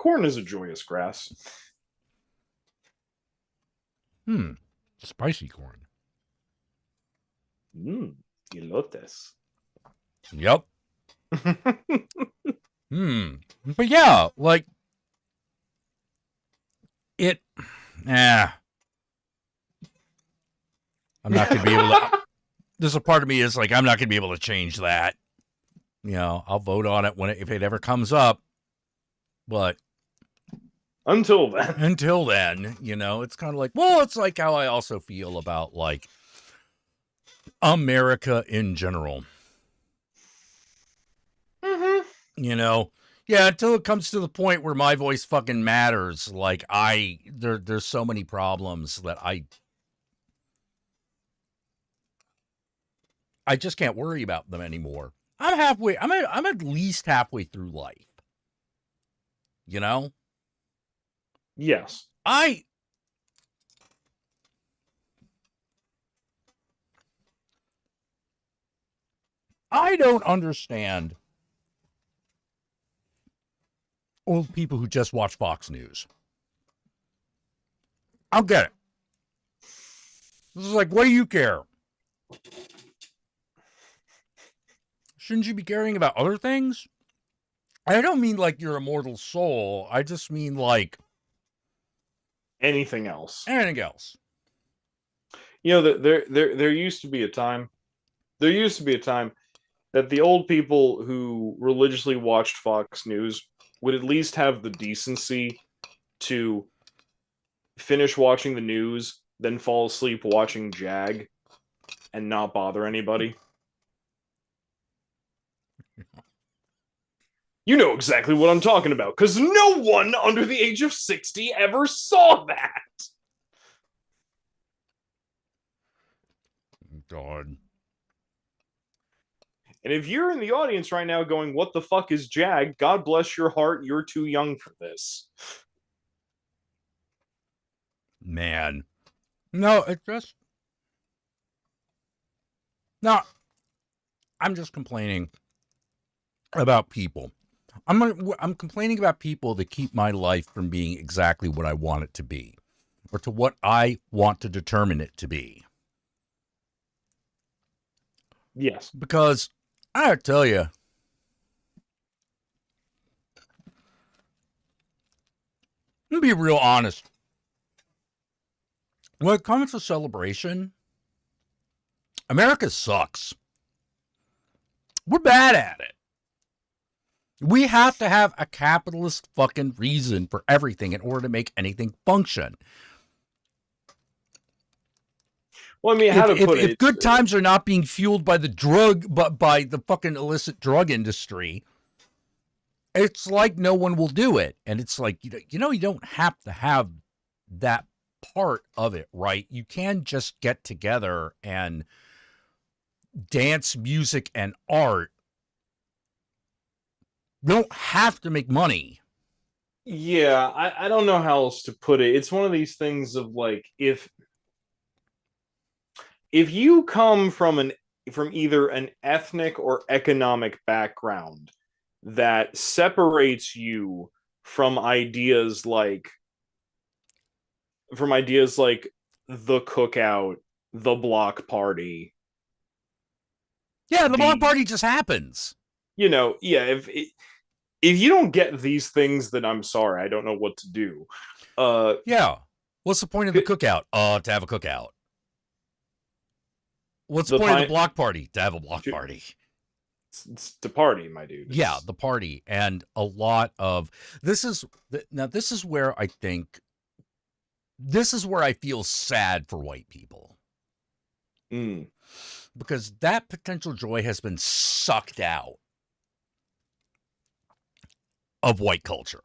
corn is a joyous grass. Spicy corn. Elotes. Yep. But yeah, like it. I'm not gonna be able to. There's a part of me is like I'm not gonna be able to change that. You know, I'll vote on it if it ever comes up. But Until then. until then, you know, it's kind of like, well, it's like how I also feel about like America in general. You know, yeah, until it comes to the point where my voice fucking matters. Like there's so many problems that I just can't worry about them anymore. I'm at least halfway through life. You know? Yes. I don't understand old people who just watch Fox News. I'll get it. This is like, what do you care? Shouldn't you be caring about other things? I don't mean like your immortal soul. I just mean like anything else. Anything else. You know, there used to be a time. There used to be a time that the old people who religiously watched Fox News would at least have the decency to finish watching the news, then fall asleep watching Jag, and not bother anybody. You know exactly what I'm talking about, because no one under the age of 60 ever saw that. God. And if you're in the audience right now going, what the fuck is Jag? God bless your heart, you're too young for this. Man. No, it just... No, I'm just complaining about people. I'm complaining about people that keep my life from being exactly what I want it to be, or to what I want to determine it to be. Yes. Because I gotta tell you, I'm gonna be real honest. When it comes to celebration, America sucks. We're bad at it. We have to have a capitalist fucking reason for everything in order to make anything function. Well, I mean, how to put it? If good times are not being fueled by by the fucking illicit drug industry, it's like no one will do it. And it's like, you don't have to have that part of it, right? You can just get together and dance, music, and art. You don't have to make money. Yeah, I don't know how else to put it. It's one of these things of like, if you come from either an ethnic or economic background that separates you from ideas like the cookout, the block party. Yeah, the block party just happens. You know, yeah, if you don't get these things, then I'm sorry, I don't know what to do. Yeah. What's the point of the cookout? To have a cookout. What's the point of the block party? To have a block party. It's the party, my dude. Yeah, the party. And a lot of this is where I think I feel sad for white people. Because that potential joy has been sucked out of white culture.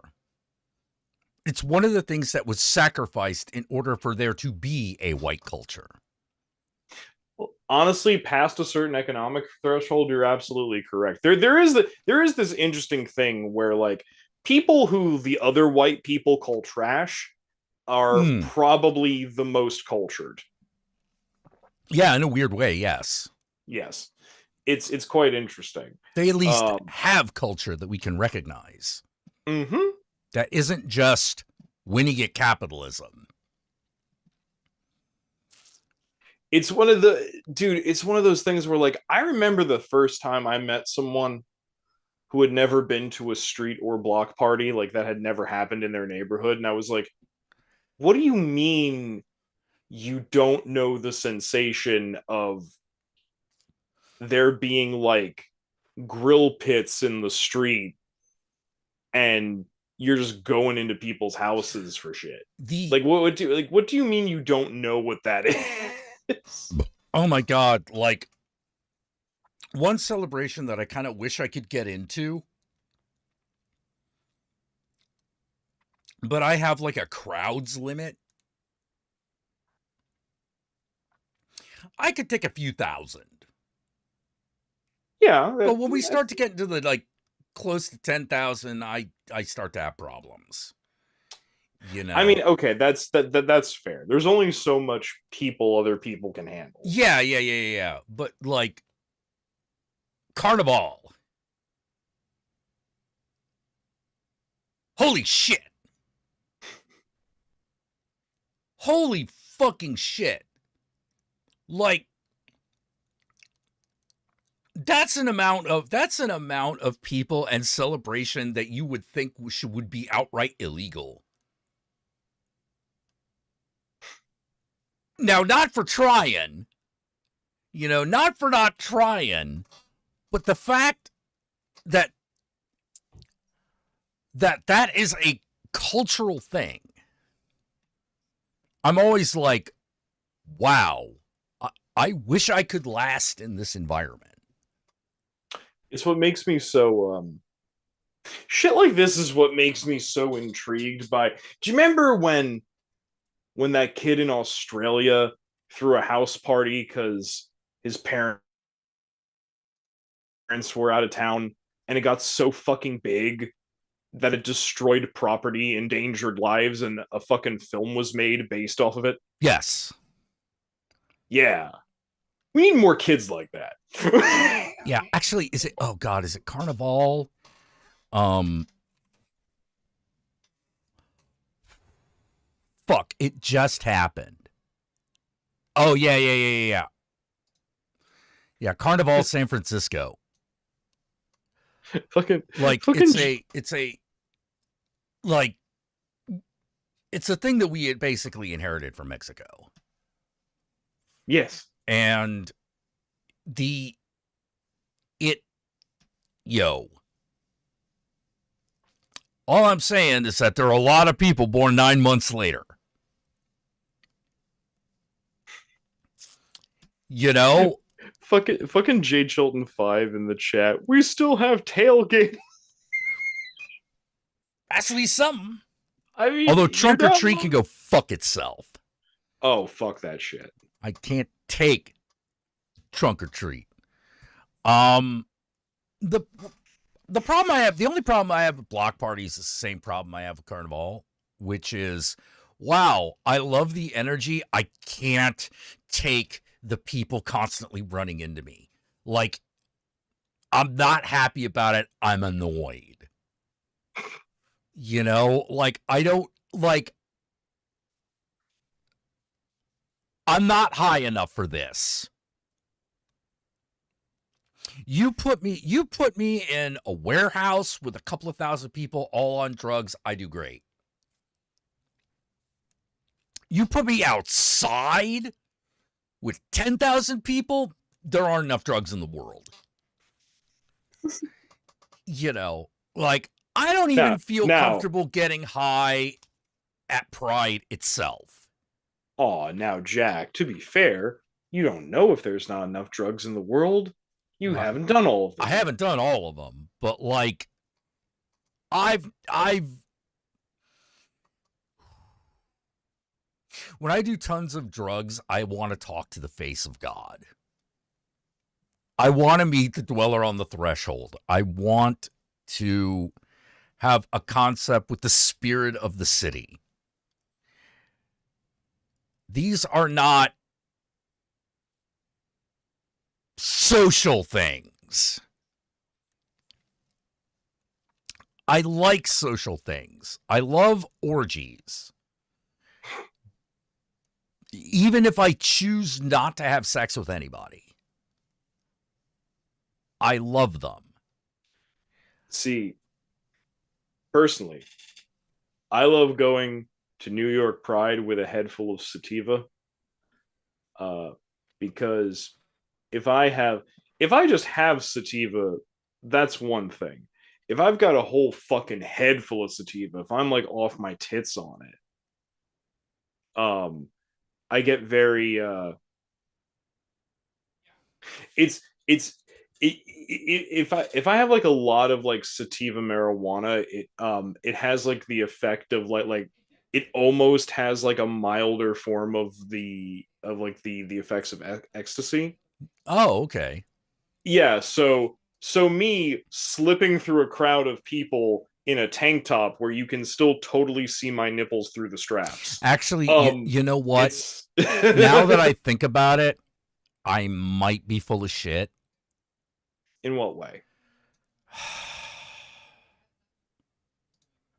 It's one of the things that was sacrificed in order for there to be a white culture. Honestly, past a certain economic threshold, you're absolutely correct. There is this interesting thing where like people who the other white people call trash are Mm. probably the most cultured. Yeah, in a weird way, yes. Yes. It's quite interesting. They at least have culture that we can recognize. Mm-hmm. That isn't just winning at capitalism. It's one of those things where, like, I remember the first time I met someone who had never been to a street or block party, like that had never happened in their neighborhood, and I was like, what do you mean you don't know the sensation of there being like grill pits in the street and you're just going into people's houses for shit? Like, what do you mean you don't know what that is? Oh my God. Like, one celebration that I kind of wish I could get into, but I have like a crowds limit. I could take a few thousand. Yeah. But when we start to get into the like close to 10,000, I start to have problems. You know. I mean, okay, that's fair. There's only so much people other people can handle. Yeah. But like Carnival. Holy shit. Holy fucking shit. Like, that's an amount of people and celebration that you would think would be outright illegal. Now, not for trying, not for not trying, but the fact that is a cultural thing. I'm always like, wow, I wish I could last in this environment. It's what makes me so shit like this is what makes me so intrigued by. Do you remember when that kid in Australia threw a house party because his parents were out of town, and it got so fucking big that it destroyed property, endangered lives, and a fucking film was made based off of it? Yes. Yeah. We need more kids like that. Yeah, actually, is it Carnival? Fuck, it just happened. Oh, yeah. Yeah, Carnival San Francisco. It's a thing that we had basically inherited from Mexico. Yes. And all I'm saying is that there are a lot of people born 9 months later. Fucking J Chilton 5 in the chat. We still have tailgate. Has to be something. I mean, although Trunk or Treat can go fuck itself. Oh, fuck that shit. I can't take Trunk or Treat. The only problem I have with block parties is the same problem I have with Carnival, which is, wow, I love the energy. I can't take the people constantly running into me. Like, I'm not happy about it. I'm annoyed. I'm not high enough for this. You put me in a warehouse with a couple of thousand people all on drugs, I do great. You put me outside with 10,000 people, there aren't enough drugs in the world. I don't even feel comfortable getting high at Pride itself. Oh, now, Jack, to be fair, you don't know if there's not enough drugs in the world. You haven't done all of them. I haven't done all of them, but I've when I do tons of drugs, I want to talk to the face of God. I want to meet the dweller on the threshold. I want to have a concept with the spirit of the city. These are not social things. I like social things. I love orgies. Even if I choose not to have sex with anybody, I love them. See, personally, I love going to New York Pride with a head full of sativa. Because if I just have sativa, that's one thing. If I've got a whole fucking head full of sativa, if I'm like off my tits on it, I get very it's if I have like a lot of like sativa marijuana, it has like the effect of like it almost has like a milder form of the effects of ecstasy. Oh, okay. Yeah, so me slipping through a crowd of people in a tank top where you can still totally see my nipples through the straps. Actually, you know what? It's Now that I think about it, I might be full of shit. in what way?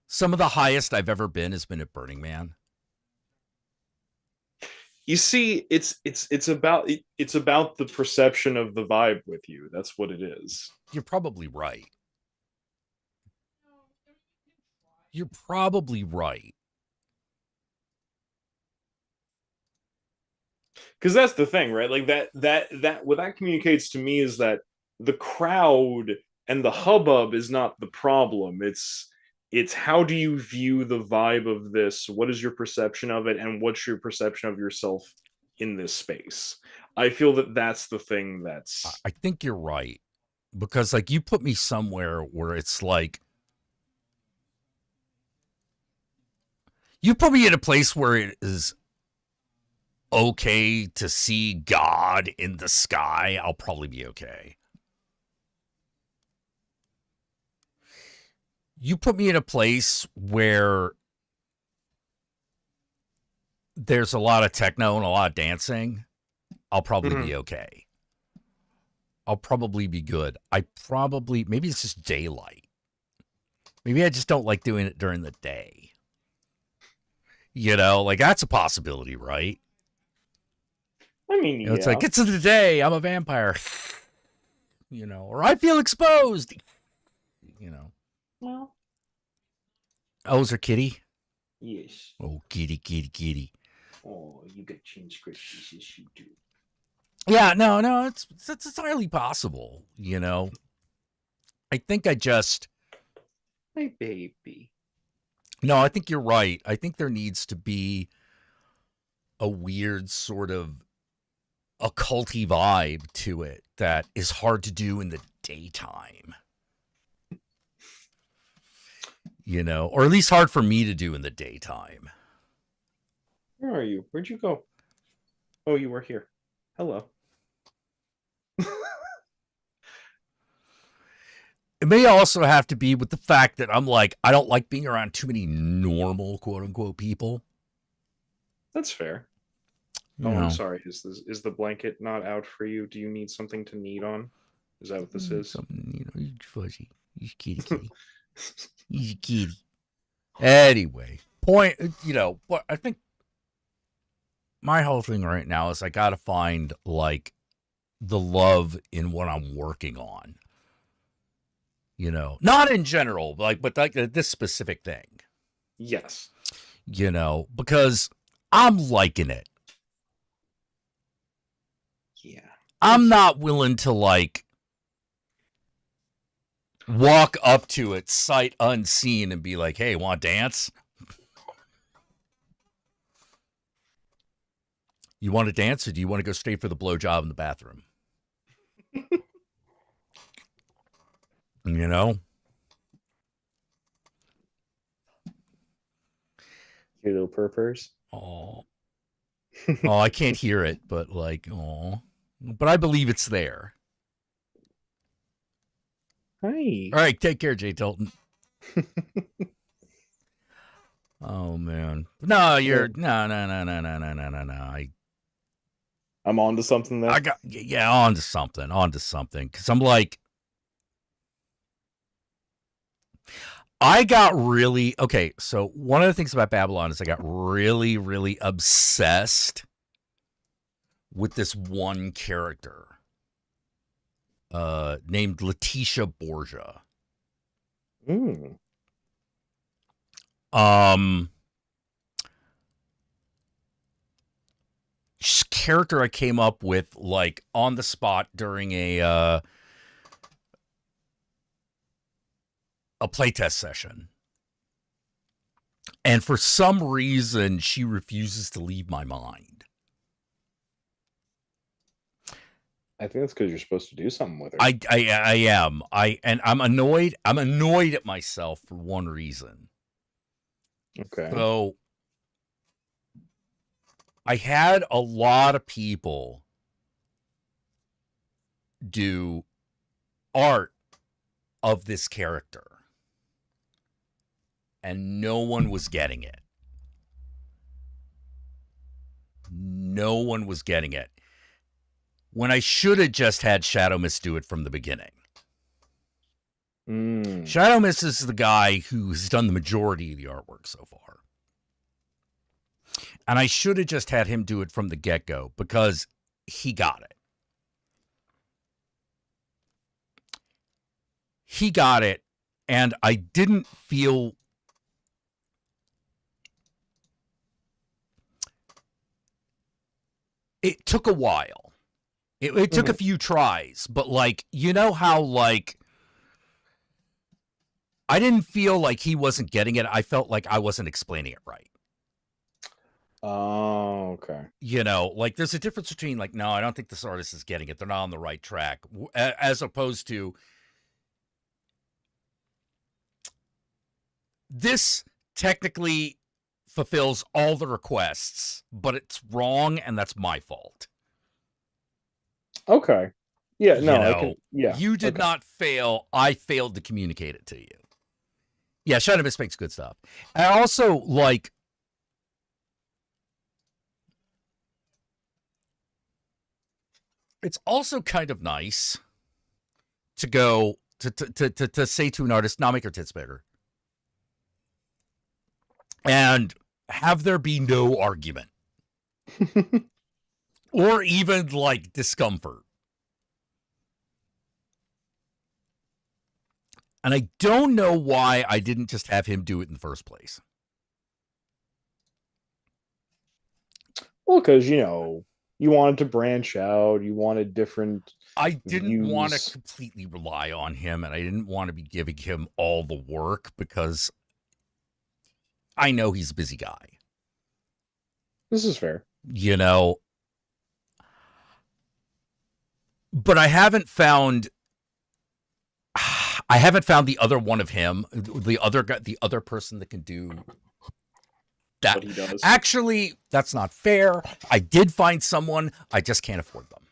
Some of the highest I've ever been has been at Burning Man. You see, it's about the perception of the vibe with you. That's what it is. You're probably right. You're probably right. Because that's the thing, right? Like that what that communicates to me is that the crowd and the hubbub is not the problem. It's how do you view the vibe of this? What is your perception of it, and what's your perception of yourself in this space? I feel that that's the thing that's. I think you're right. Because like you put me somewhere where it's like you put me in a place where it is okay to see God in the sky, I'll probably be okay. You put me in a place where there's a lot of techno and a lot of dancing, I'll probably be okay. I'll probably be good. Maybe it's just daylight. Maybe I just don't like doing it during the day. You know, like that's a possibility, right? I mean, It's like, it's in the day, I'm a vampire. You know, or I feel exposed. You know. Well, Oh, is there kitty? yes. Oh, kitty. Oh, you get chin scratches, yes you do. Yeah, no, it's entirely possible, you know. I think I just My baby. No, I think you're right. I think there needs to be a weird sort of occulty vibe to it that is hard to do in the daytime. You know, or at least hard for me to do in the daytime. Where are you? Where'd you go? Oh, you were here. Hello. It may also have to be with the fact that I'm like, I don't like being around too many normal, quote unquote, people. That's fair. I'm sorry. Is the blanket not out for you? Do you need something to knead on? Is that what this is? Something, you know, he's fuzzy. He's kitty. He's a kitty. Anyway, point, you know, what I think my whole thing right now is I got to find like the love in what I'm working on. You know, not in general, but like this specific thing. Yes. You know, because I'm liking it. Yeah. I'm not willing to like walk up to it sight unseen and be like, hey, want to dance? You want to dance, or do you want to go straight for the blowjob in the bathroom? You know? Your little purpers. Oh, I can't hear it, but like, oh, but I believe it's there. Hi. All right, take care, Jay Tilton. Oh man, no, Yeah. no. I'm on to something there. I got on to something. Because I'm like, I got really okay. So one of the things about Babylon is I got really, really obsessed with this one character, named Letitia Borgia. Mm. Character I came up with like on the spot during a playtest session. And for some reason, she refuses to leave my mind. I think that's because you're supposed to do something with her. I am. I'm annoyed. I'm annoyed at myself for one reason. Okay. So I had a lot of people do art of this character, and no one was getting it. No one was getting it. When I should have just had Shadow Mist do it from the beginning. Shadow Mist is the guy who's done the majority of the artwork so far. And I should have just had him do it from the get-go because he got it. He got it, and I didn't feel... It took a while. It took a few tries, but like, you know how like... I didn't feel like he wasn't getting it. I felt like I wasn't explaining it right. Oh, okay. You know, like there's a difference between like, no, I don't think this artist is getting it. They're not on the right track. As opposed to, this technically fulfills all the requests, but it's wrong, and that's my fault. Okay. Yeah, no, You know, I can, yeah. You did okay. not fail. I failed to communicate it to you. Yeah, Shadow Mist makes good stuff. I also like... It's also kind of nice to go to say to an artist, now make your tits bigger. And have there be no argument. Or even like discomfort. And I don't know why I didn't just have him do it in the first place. Well, because, you know, you wanted to branch out. You wanted different I didn't want views. to completely rely on him, and I didn't want to be giving him all the work because I know he's a busy guy. This is fair. You know, but I haven't found the other one of him, the other guy, the other person that can do that. What he does. Actually, that's not fair. I did find someone. I just can't afford them.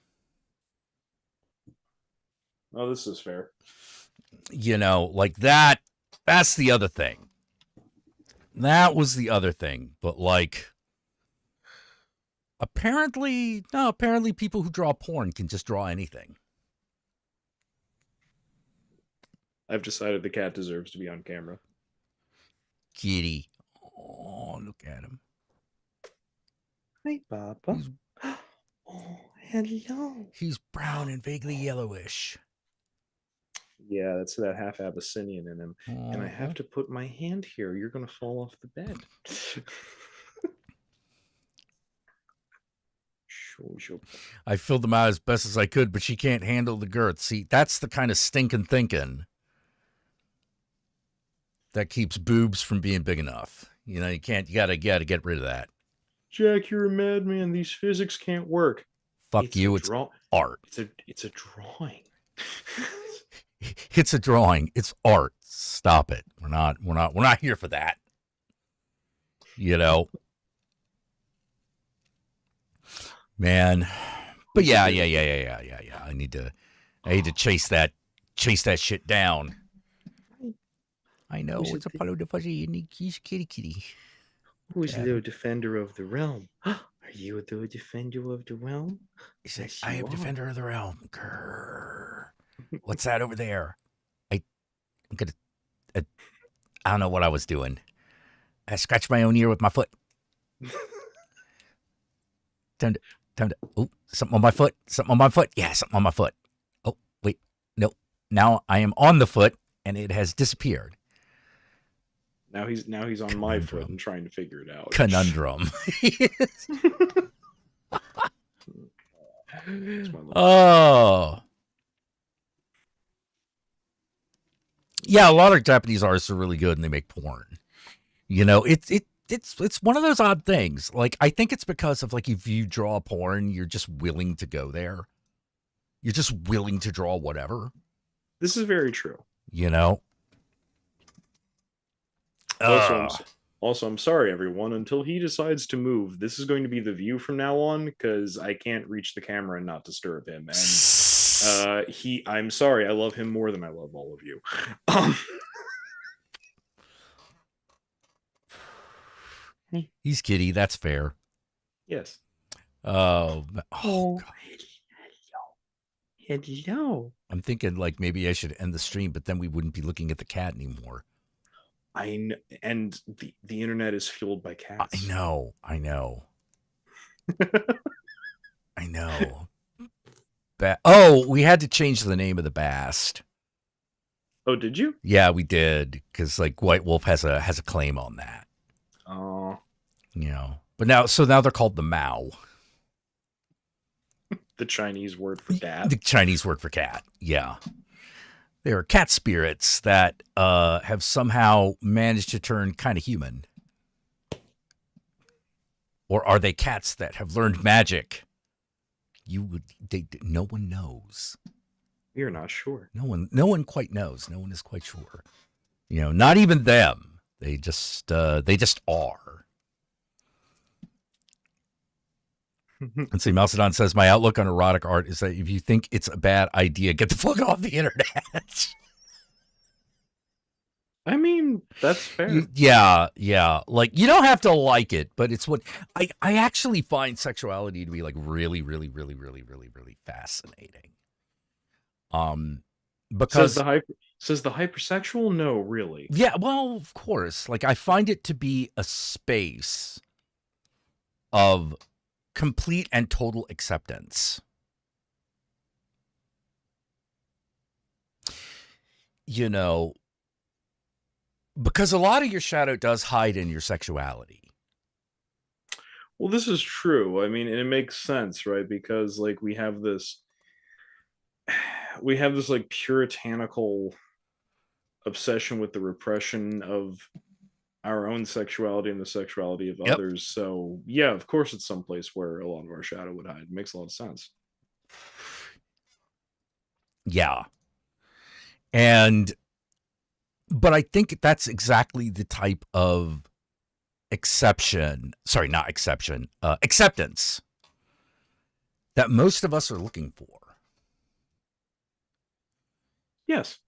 Oh, this is fair. You know, like that. That's the other thing. That was the other thing. But like, apparently people who draw porn can just draw anything. I've decided the cat deserves to be on camera. Kitty. Oh, look at him. Hi, Papa. Oh, hello. He's brown and vaguely yellowish. Yeah, that's that half Abyssinian in him. And I have to put my hand here. You're going to fall off the bed. I filled them out as best as I could, but she can't handle the girth. See, that's the kind of stinking thinking that keeps boobs from being big enough. You know, you gotta get rid of that. Jack, you're a madman. These physics can't work. Fuck you. It's art. It's a drawing. It's a drawing. It's art. Stop it. We're not here for that. You know. Man. But yeah. I need to chase that shit down. I know. Who's It's it- Apollo the Fuzzy and he's kitty. Who's Yeah. the defender of the realm? Are you the defender of the realm? He said, Yes, I you am are. defender of the realm. Grrr. What's that over there? I'm gonna. I don't know what I was doing. I scratched my own ear with my foot. Time to. Oh, something on my foot. Something on my foot. Yeah, something on my foot. Oh, wait. No. Now I am on the foot, and it has disappeared. Now he's on my foot and trying to figure it out. Conundrum. It's my little- Oh. Yeah, a lot of Japanese artists are really good and they make porn. You know, it's one of those odd things. Like, I think it's because of, like, if you draw porn, you're just willing to go there. You're just willing to draw whatever, This is very true. you know? Also, I'm sorry, everyone. Until he decides to move, this is going to be the view from now on because I can't reach the camera and not disturb him. And I'm sorry, I love him more than I love all of you. He's kitty. That's fair. Yes. Oh, Oh, God. hello. I'm thinking, like, maybe I should end the stream, but then we wouldn't be looking at the cat anymore. And the internet is fueled by cats. I know. I know. We had to change the name of the Bast. Oh, did you? Yeah, we did, because, like, White Wolf has a claim on that. Oh, You know, but now they're called the Mao, the Chinese word for dad. the Chinese word for cat. Yeah, they are cat spirits that have somehow managed to turn kind of human, or are they cats that have learned magic? No one knows. We're not sure. No one quite knows. No one is quite sure. You know, not even them. They just are. Let's see. Mousedon says, my outlook on erotic art is that if you think it's a bad idea, get the fuck off the internet. I mean, that's fair. Yeah. Like, you don't have to like it, but it's what I actually find sexuality to be, like, really, really, really, really, really, really fascinating. Because says the hypersexual? No, really. yeah, well, of course. Like, I find it to be a space of complete and total acceptance. You know, because a lot of your shadow does hide in your sexuality. Well, this is true. I mean, and it makes sense, right? Because like we have this like puritanical obsession with the repression of our own sexuality and the sexuality of others. So yeah, of course it's someplace where a lot of our shadow would hide. It makes a lot of sense. Yeah. But I think that's exactly the type of acceptance that most of us are looking for. Yes.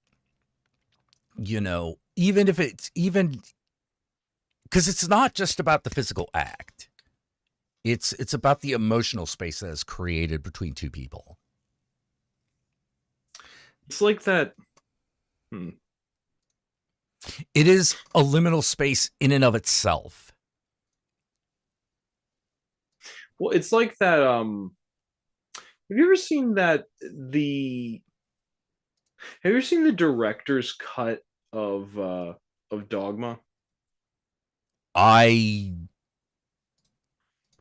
You know, even if it's because it's not just about the physical act. It's about the emotional space that is created between two people. It's like that. It is a liminal space in and of itself. Well, it's like that. Have you ever seen that Have you ever seen the director's cut of Dogma?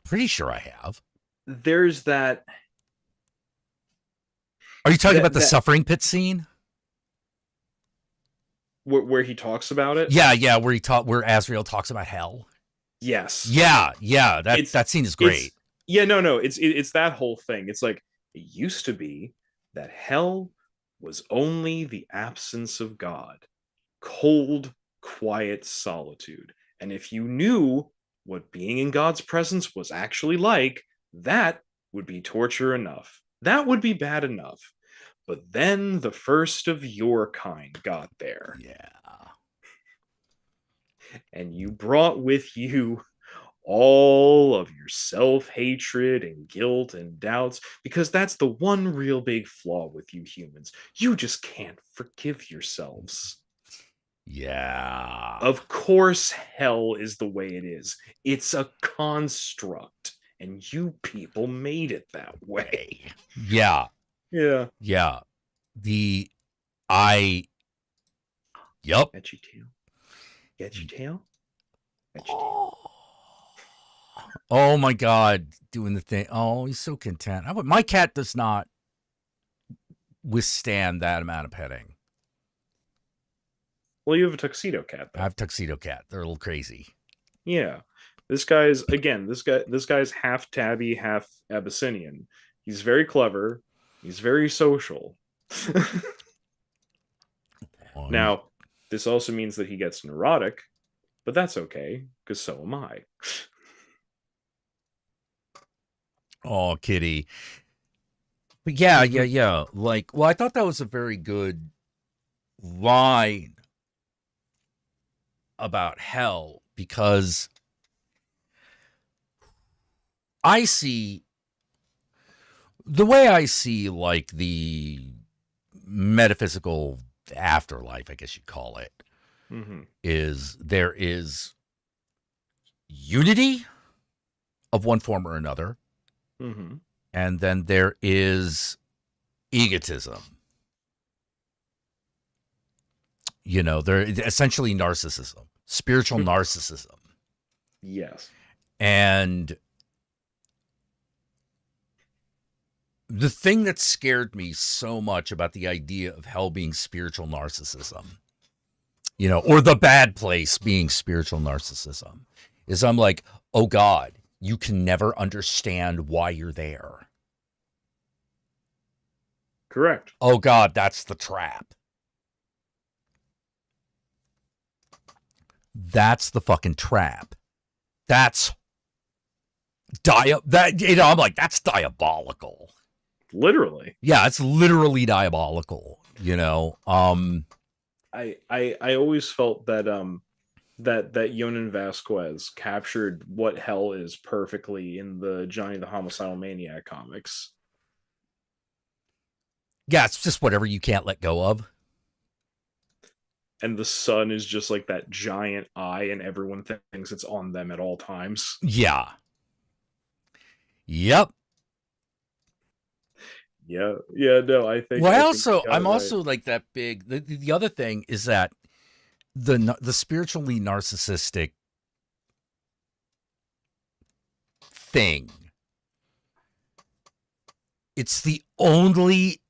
Pretty sure I have. There's that. Are you talking about the suffering pit scene? Where he talks about it? Yeah, where Azrael talks about hell. Yes. Yeah, that scene is great. No, it's that whole thing. It's like, it used to be that hell was only the absence of God, cold, quiet solitude. And if you knew what being in God's presence was actually like, that would be torture enough. That would be bad enough. But then the first of your kind got there. Yeah. and you brought with you all of your self-hatred and guilt and doubts, because that's the one real big flaw with you humans. You just can't forgive yourselves. Yeah. Of course, hell is the way it is. It's a construct, and you people made it that way. Yeah. Yeah. Yeah. Yup. Get your tail. Get your tail. Get your tail. Oh my God. Doing the thing. Oh, he's so content. My cat does not withstand that amount of petting. Well, you have a tuxedo cat, though. I have tuxedo cat. They're a little crazy. Yeah. This guy's half tabby, half Abyssinian. He's very clever. He's very social. Now, this also means that he gets neurotic, but that's okay, because so am I. Oh, kitty. But yeah. Like, well, I thought that was a very good line about hell, because I see the way I see, like, the metaphysical afterlife, I guess you'd call it, is there is unity of one form or another. And then there is egotism. You know, they're essentially narcissism, spiritual narcissism. Yes. And the thing that scared me so much about the idea of hell being spiritual narcissism, you know, or the bad place being spiritual narcissism, is I'm like, oh God, you can never understand why you're there. Correct. Oh God, that's the trap. That's the fucking trap. That's I'm like, that's diabolical. Literally. Yeah, it's literally diabolical, you know. I always felt that that Yonan Vasquez captured what hell is perfectly in the Johnny the Homicidal Maniac comics. Yeah, it's just whatever you can't let go of. And the sun is just like that giant eye, and everyone thinks it's on them at all times. Yeah. Yep. Yeah. No, I think. Well, I'm also like that big. The other thing is that the spiritually narcissistic thing. It's the only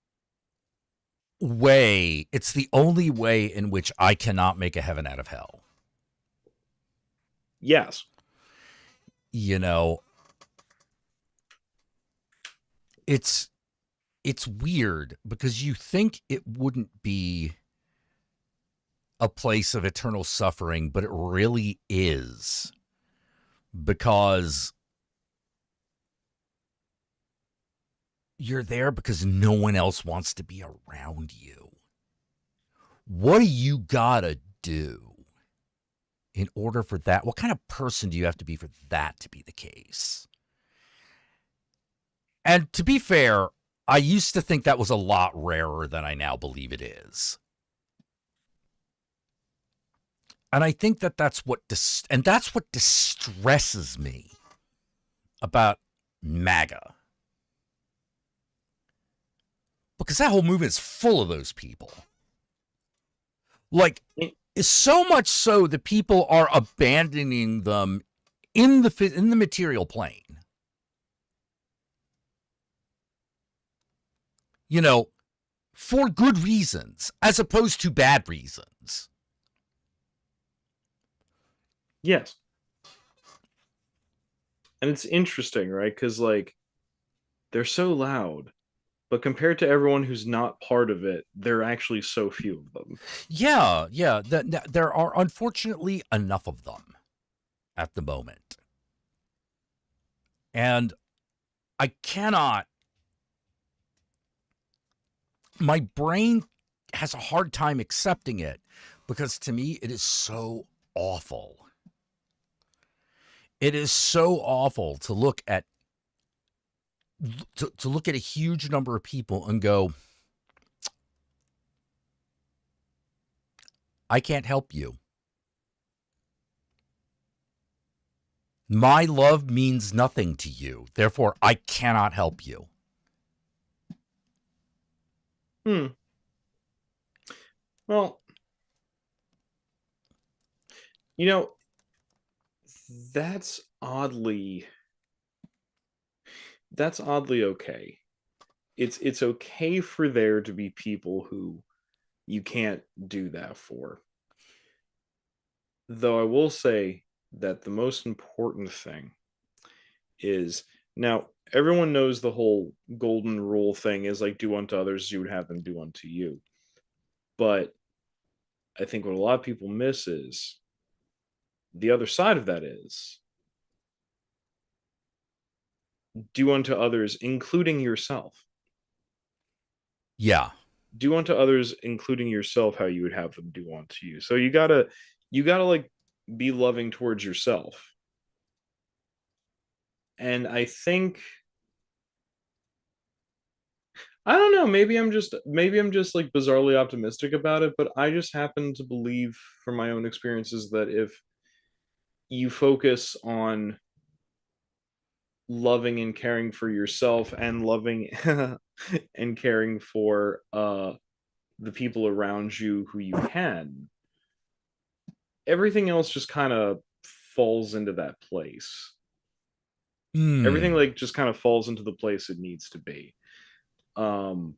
way. It's the only way in which I cannot make a heaven out of hell. Yes. You know, it's weird because you think it wouldn't be a place of eternal suffering, but it really is, because you're there because no one else wants to be around you. What do you gotta do in order for that? What kind of person do you have to be for that to be the case? And to be fair, I used to think that was a lot rarer than I now believe it is. And I think that's what distresses me about MAGA. Because that whole movement is full of those people. Like, it's so much so that people are abandoning them in the material plane. You know, for good reasons, as opposed to bad reasons. Yes. And it's interesting, right? Because, like, they're so loud, but compared to everyone who's not part of it, there are actually so few of them. Yeah. There are unfortunately enough of them at the moment. And I cannot. My brain has a hard time accepting it, because to me it is so awful. It is so awful to look at a huge number of people and go, I can't help you. My love means nothing to you. Therefore, I cannot help you. Well, you know, that's oddly okay. It's okay for there to be people who you can't do that for. Though I will say that the most important thing is, now everyone knows the whole golden rule thing is like, do unto others as you would have them do unto you. But I think what a lot of people miss is the other side of that is do unto others, including yourself. Yeah. Do unto others, including yourself, how you would have them do unto you. So you gotta like be loving towards yourself. And I think, I don't know, maybe I'm just like bizarrely optimistic about it, but I just happen to believe from my own experiences that if you focus on loving and caring for yourself and loving and caring for the people around you who you can, everything else just kind of falls into that place. Everything like just kind of falls into the place it needs to be. And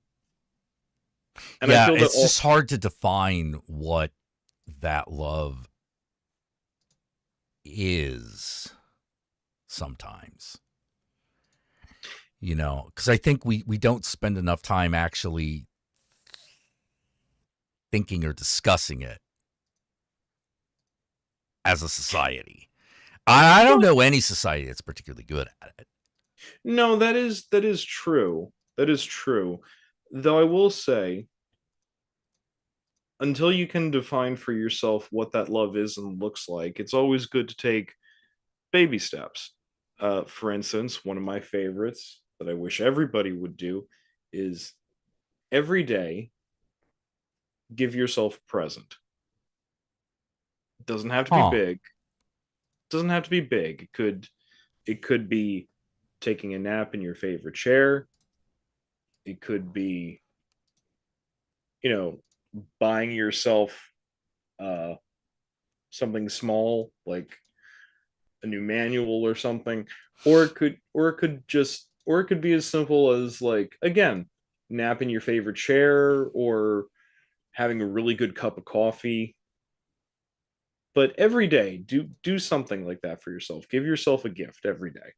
yeah, I feel that it's just hard to define what that love is sometimes. You know, because I think we don't spend enough time actually thinking or discussing it as a society. I don't know any society that's particularly good at it. No, that is true. That is true. Though I will say, until you can define for yourself what that love is and looks like, it's always good to take baby steps. For instance, one of my favorites that I wish everybody would do is every day give yourself a present. It doesn't have to be big. It doesn't have to be big. It could be taking a nap in your favorite chair. It could be, buying yourself something small like a new manual or something, or it could be as simple as, like, again, nap in your favorite chair or having a really good cup of coffee. But every day, do something like that for yourself. Give yourself a gift every day.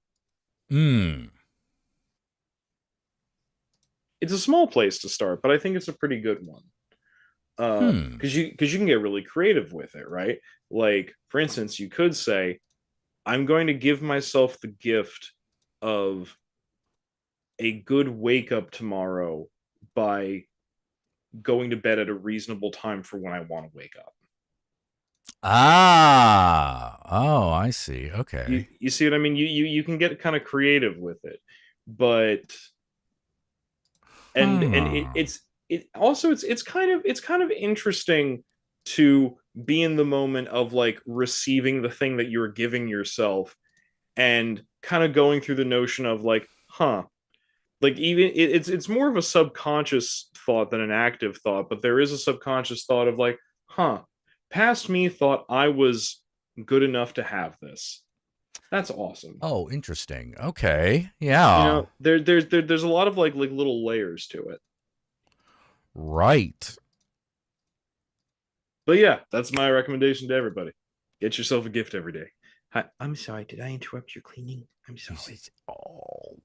It's a small place to start, but I think it's a pretty good one. Because you can get really creative with it, right? Like, for instance, you could say, I'm going to give myself the gift of a good wake up tomorrow by going to bed at a reasonable time for when I want to wake up. Oh, I see. Okay. You see what I mean? You can get kind of creative with it, but it's kind of interesting to be in the moment of like receiving the thing that you're giving yourself and kind of going through the notion of like, like, even it's more of a subconscious thought than an active thought, but there is a subconscious thought of like, past me thought I was good enough to have this. That's awesome. Oh, interesting. Okay. Yeah. There's a lot of like little layers to it. Right. But yeah, that's my recommendation to everybody. Get yourself a gift every day. Hi, I'm sorry. Did I interrupt your cleaning? I'm sorry. Oh,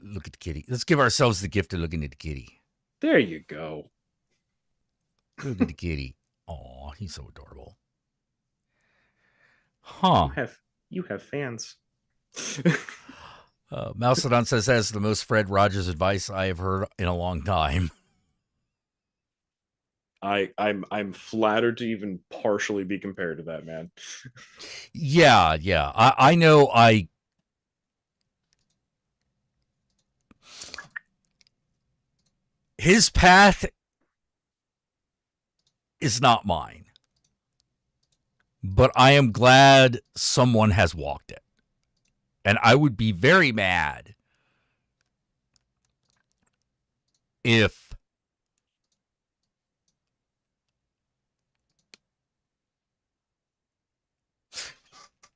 look at the kitty. Let's give ourselves the gift of looking at the kitty. There you go. Look at the kitty. Oh, he's so adorable. Huh. You have fans. Mousedon says that's the most Fred Rogers advice I have heard in a long time. I'm flattered to even partially be compared to that man. Yeah, yeah. I know his path is not mine. But I am glad someone has walked it. And I would be very mad if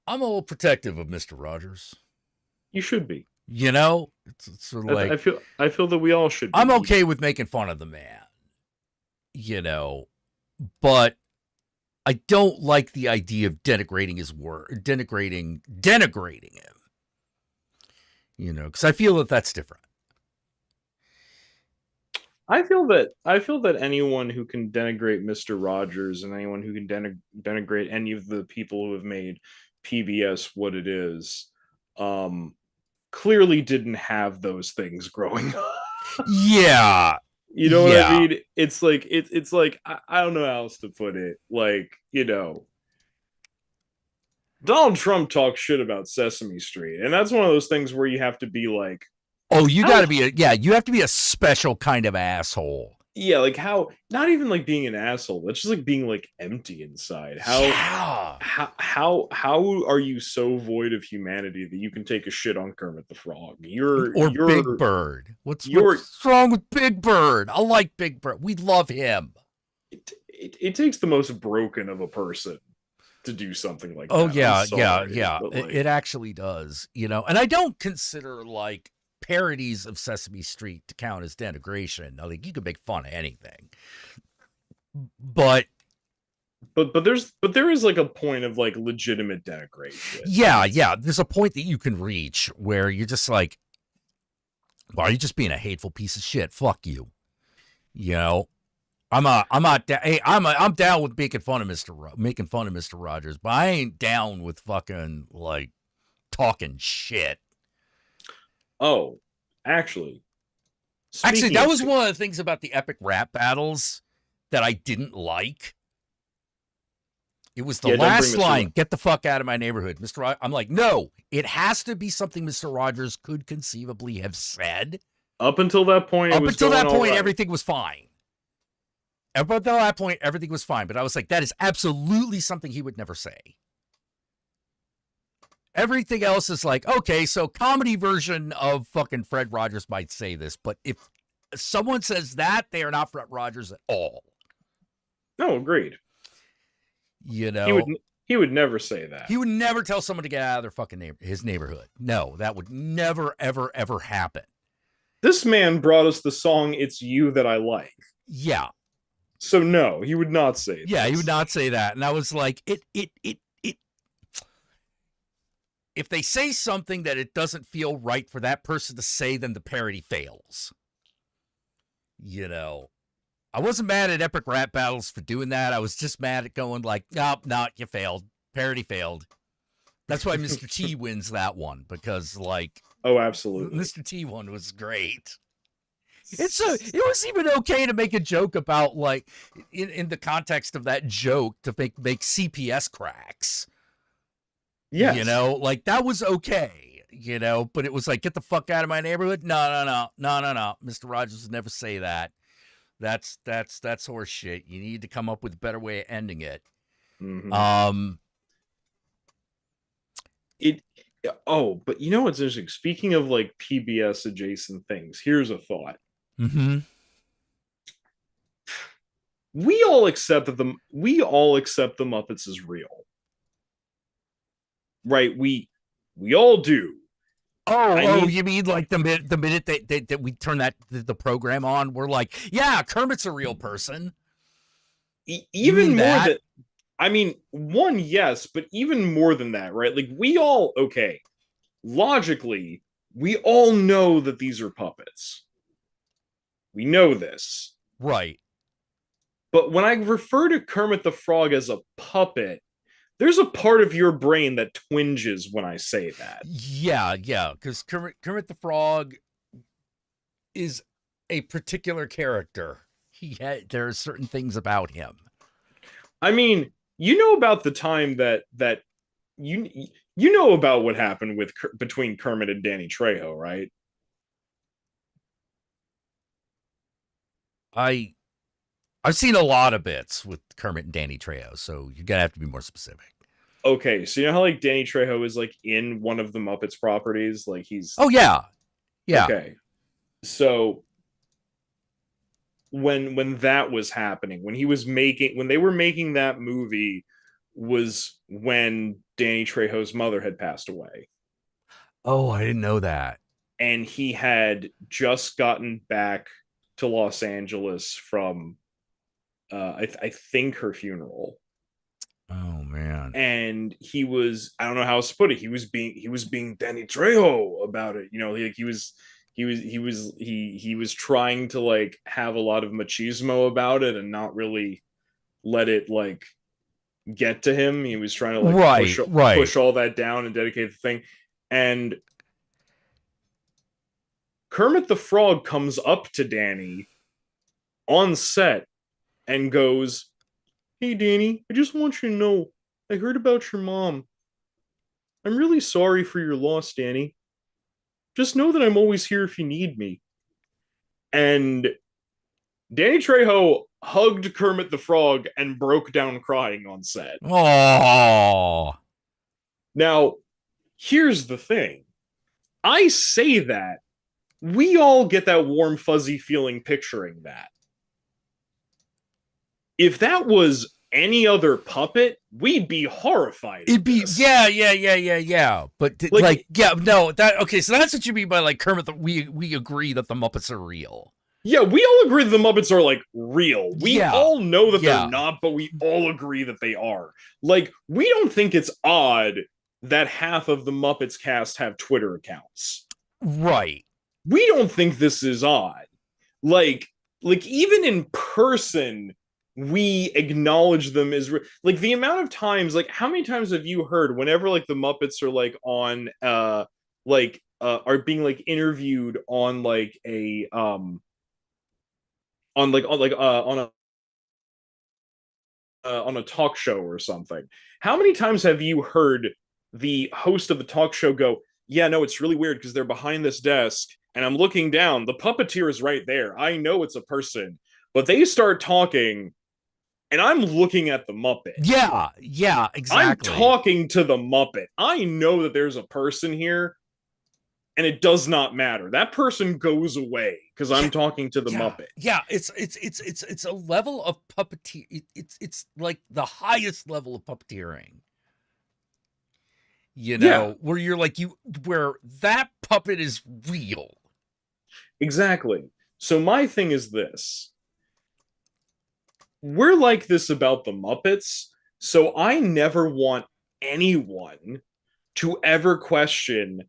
I'm a little protective of Mr. Rogers. You should be. You know, it's sort of like I feel that we all should be. I'm okay with making fun of the man. You know, but I don't like the idea of denigrating his work, denigrating him. You know, because I feel that that's different. I feel that anyone who can denigrate Mr. Rogers and anyone who can denigrate any of the people who have made PBS what it is, clearly didn't have those things growing up. Yeah. You know what I mean? It's like it's like I don't know how else to put it. Like, you know, Donald Trump talks shit about Sesame Street, and that's one of those things where you have to be like, oh, you got to be you have to be a special kind of asshole. Yeah, like how not even like being an asshole, it's just like being like empty inside. How are you so void of humanity that you can take a shit on Kermit the Frog? You're Big Bird. What's wrong with Big Bird? I like Big Bird. We love him. It takes the most broken of a person to do something like that. Oh yeah, yeah. Like, it actually does, you know. And I don't consider like parodies of Sesame Street to count as denigration. I think you could make fun of anything, but there is like a point of like legitimate denigration. Yeah. There's a point that you can reach where you're just like, well, you're just being a hateful piece of shit. Fuck you. You know, I'm down with making fun of Mr. Rogers, but I ain't down with fucking like talking shit. Oh, actually, that was one of the things about the epic rap battles that I didn't like. It was the last line, "Get the fuck out of my neighborhood." I'm like, no, it has to be something Mr. Rogers could conceivably have said. Up until that point, everything was fine. Up until that point, everything was fine. But I was like, that is absolutely something he would never say. Everything else is like, okay, so comedy version of fucking Fred Rogers might say this, but if someone says that, they are not Fred Rogers at all. No, agreed. You know, he would never say that. He would never tell someone to get out of their fucking his neighborhood. No, that would never, ever, ever happen. This man brought us the song "It's You That I Like." Yeah. So no, he would not say that. Yeah, he would not say that. And I was like, if they say something that it doesn't feel right for that person to say, then the parody fails. You know, I wasn't mad at Epic Rap Battles for doing that. I was just mad at going like, nope, you failed. Parody failed. That's why Mr. T wins that one, because like, oh, absolutely, Mr. T one was great. It was even okay to make a joke about like in the context of that joke to make CPS cracks. Yeah, you know, like that was okay, you know, but it was like, get the fuck out of my neighborhood. No. Mr. Rogers would never say that. That's horse shit. You need to come up with a better way of ending it. Mm-hmm. But you know what's interesting? Speaking of like PBS adjacent things, here's a thought. Mm-hmm. We all accept the Muppets as real. Right, we all do. You mean like the minute that we turn the program on, we're like, yeah, Kermit's a real person. Even more than, I mean, one, yes, but even more than that, right? Like we all, okay, logically, we all know that these are puppets. We know this, right? But when I refer to Kermit the Frog as a puppet, there's a part of your brain that twinges when I say that. Yeah, because Kermit the Frog is a particular character. There are certain things about him. I mean, you know about the time that you you know about what happened with between Kermit and Danny Trejo, right? I've seen a lot of bits with Kermit and Danny Trejo, so you're gonna have to be more specific. Okay, so you know how like Danny Trejo is like in one of the Muppets properties, like he's Oh yeah, yeah. okay. So when that was happening, when they were making that movie, was when Danny Trejo's mother had passed away, Oh, I didn't know that. and he had just gotten back to Los Angeles from I think her funeral. Oh man. And he was, I don't know how else to put it, he was being Danny Trejo about it, you know, like he was trying to like have a lot of machismo about it and not really let it like get to him. He was trying to like push all that down and dedicate the thing. And Kermit the Frog comes up to Danny on set and goes, "Hey Danny, I just want you to know, I heard about your mom. I'm really sorry for your loss, Danny. Just know that I'm always here if you need me." And Danny Trejo hugged Kermit the Frog and broke down crying on set. Oh. Now, here's the thing. I say that, we all get that warm, fuzzy feeling picturing that. If that was any other puppet, we'd be horrified. It'd be yeah. But no, that okay. So that's what you mean by like Kermit. We agree that the Muppets are real. Yeah, we all agree that the Muppets are like real. We all know that they're not, but we all agree that they are. Like, we don't think it's odd that half of the Muppets cast have Twitter accounts. Right. We don't think this is odd. Like even in person, we acknowledge them as like the amount of times, like how many times have you heard whenever like the Muppets are like on are being like interviewed on like a on a talk show or something? How many times have you heard the host of the talk show go, "Yeah, no, it's really weird because they're behind this desk and I'm looking down. The puppeteer is right there. I know it's a person, but they start talking and I'm looking at the Muppet." Yeah, exactly. I'm talking to the Muppet. I know that there's a person here, and it does not matter. That person goes away because I'm talking to the Muppet. Yeah, it's a level of puppeteer. It's like the highest level of puppeteering. You know, where you're like where that puppet is real. Exactly. So my thing is this. We're like this about the Muppets, so I never want anyone to ever question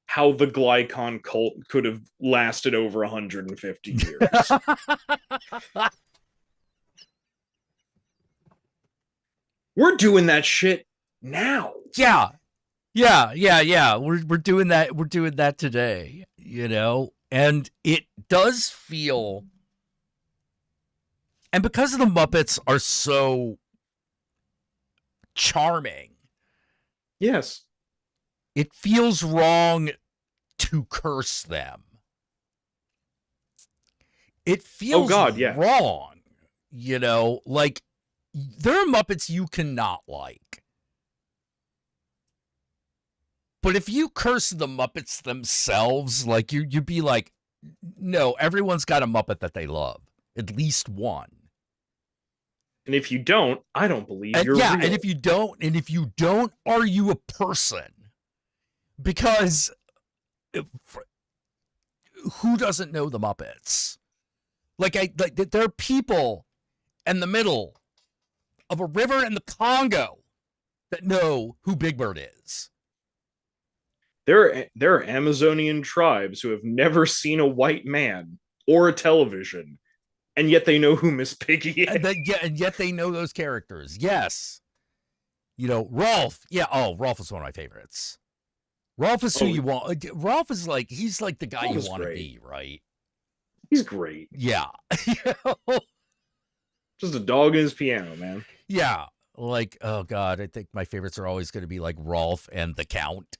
how the Glycon cult could have lasted over 150 years. We're doing that shit now. Yeah. We're doing that. We're doing that today, you know, and it does feel. And because the Muppets are so charming, yes, it feels wrong to curse them. It feels wrong, you know, like there are Muppets you cannot like. But if you curse the Muppets themselves, like you'd be like, no, everyone's got a Muppet that they love, at least one. And if you don't, I don't believe you're real. And if you don't, are you a person? Because who doesn't know the Muppets? Like there are people in the middle of a river in the Congo that know who Big Bird is. There are Amazonian tribes who have never seen a white man or a television, and yet they know who Miss Piggy is. And yet they know those characters. Yes. You know, Rolf. Yeah. Oh, Rolf is one of my favorites. Rolf is who you want. Rolf is like, he's like the guy you want to be, right? He's great. Yeah. You know? Just a dog in his piano, man. Yeah. Like, oh God, I think my favorites are always going to be like Rolf and the Count.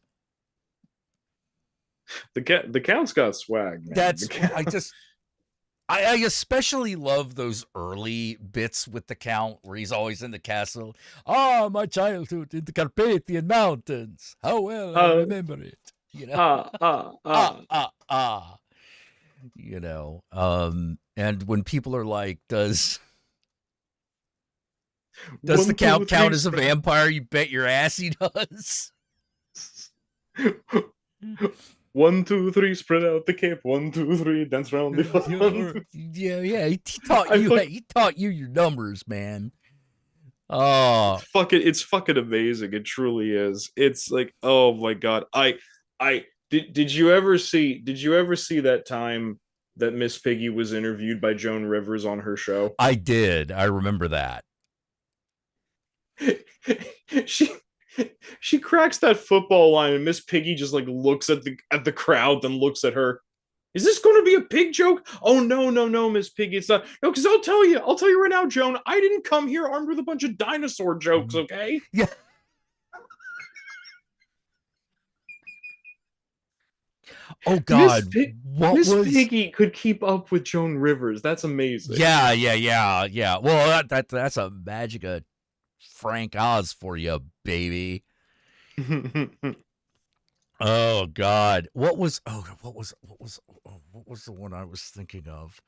The Count's got swag, man. That's, I especially love those early bits with the Count where he's always in the castle. Ah, my childhood in the Carpathian Mountains. How well I remember it. You know? You know, and when people are like, does the Count count as a vampire? You bet your ass he does. 1, 2, 3, spread out the cape. 1, 2, 3, dance around the fun. Yeah. He taught you your numbers, man. Oh, It's fucking amazing. It truly is. It's like, oh my god. Did you ever see that time that Miss Piggy was interviewed by Joan Rivers on her show? I did. I remember that. She cracks that football line, and Miss Piggy just like looks at the crowd, then looks at her. Is this going to be a pig joke? Oh no, Miss Piggy, it's not. No, because I'll tell you right now, Joan. I didn't come here armed with a bunch of dinosaur jokes. Okay? Yeah. Oh God, Miss Piggy could keep up with Joan Rivers. That's amazing. Yeah. Well, that's a magic of Frank Oz for you, baby. Oh God, what was the one I was thinking of?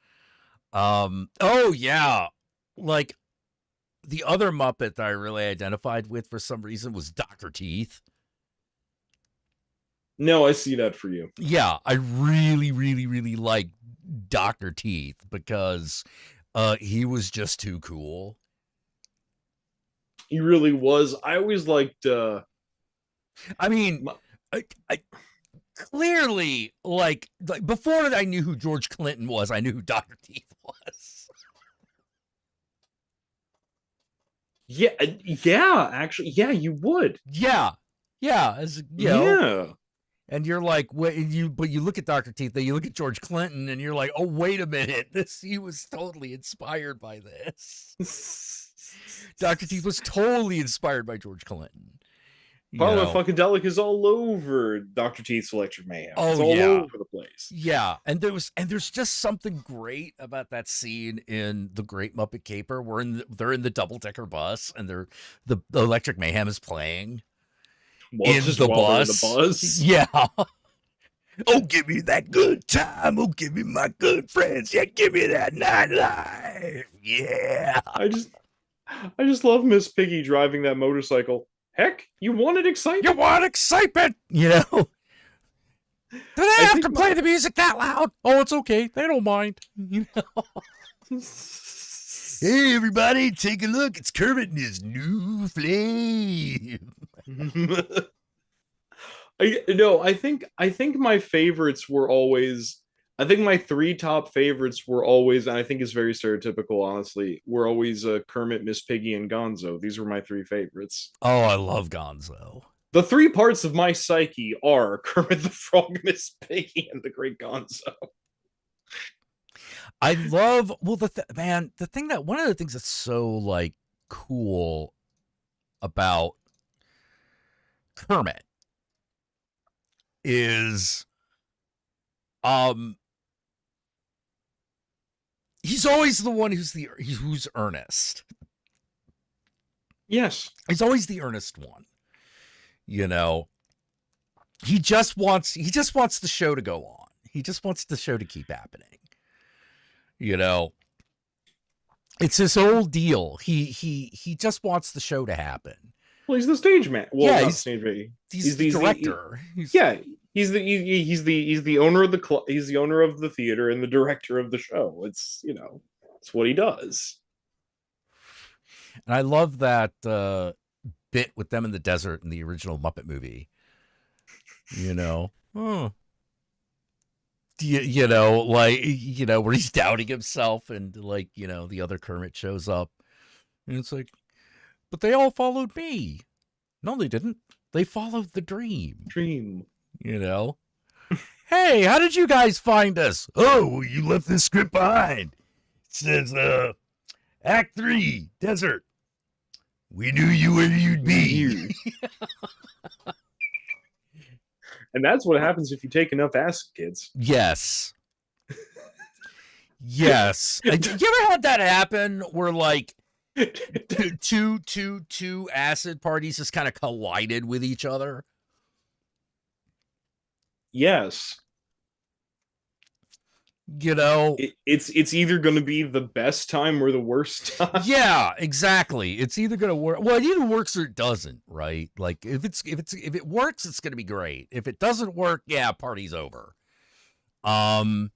Oh yeah, like the other Muppet that I really identified with for some reason was Dr. Teeth. No, I see that for you. Yeah, I really like Dr. Teeth because he was just too cool. He really was. I always liked I mean, I clearly like before I knew who George Clinton was, I knew who Dr. Teeth was. Yeah, actually, yeah, you would. Yeah, as you know, and you're like, but you look at Dr. Teeth, then you look at George Clinton, and you're like, oh wait a minute, he was totally inspired by this. Dr. Teeth was totally inspired by George Clinton. Parliament Funkadelic is all over Dr. Teeth's Electric Mayhem. It's all over the place. Yeah, and there's just something great about that scene in The Great Muppet Caper where they're in the double-decker bus and the Electric Mayhem is playing in the bus. Yeah. Oh, give me that good time. Oh, give me my good friends. Yeah, give me that nightlife. Yeah. I just love Miss Piggy driving that motorcycle. Heck, you wanted excitement. You want excitement, you know. Do they have to play the music that loud? Oh, it's okay. They don't mind. You know. Hey, everybody, take a look. It's Kermit and his new flame. I think my favorites were always. I think my 3 top favorites were always, and I think it's very stereotypical, honestly, were always Kermit, Miss Piggy, and Gonzo. These were my 3 favorites. Oh, I love Gonzo. The 3 parts of my psyche are Kermit the Frog, Miss Piggy, and the Great Gonzo. I love, well, one of the things that's so, like, cool about Kermit is, he's always the one who's earnest. Yes. He's always the earnest one. You know, he just wants the show to go on. He just wants the show to keep happening. You know, it's his whole deal. He just wants the show to happen. Well, he's the stage man. Well, yeah, not stage man. He's the director. He's the owner of the club. He's the owner of the theater and the director of the show. It's it's what he does. And I love that bit with them in the desert in the original Muppet movie. You know, where he's doubting himself and the other Kermit shows up and it's like, but they all followed me. No, they didn't. They followed the dream. You know. Hey, how did you guys find us? Oh, well, you left this script behind. It says, Act 3, Desert. We knew you where you'd be. And that's what happens if you take enough acid, kids. Yes. Yes. You ever had that happen where, like, two acid parties just kind of collided with each other? Yes. You know, It's either going to be the best time or the worst time. yeah, exactly. It's either gonna work. Well, it either works or it doesn't, right? Like if it works, it's gonna be great. If it doesn't work, yeah, party's over. But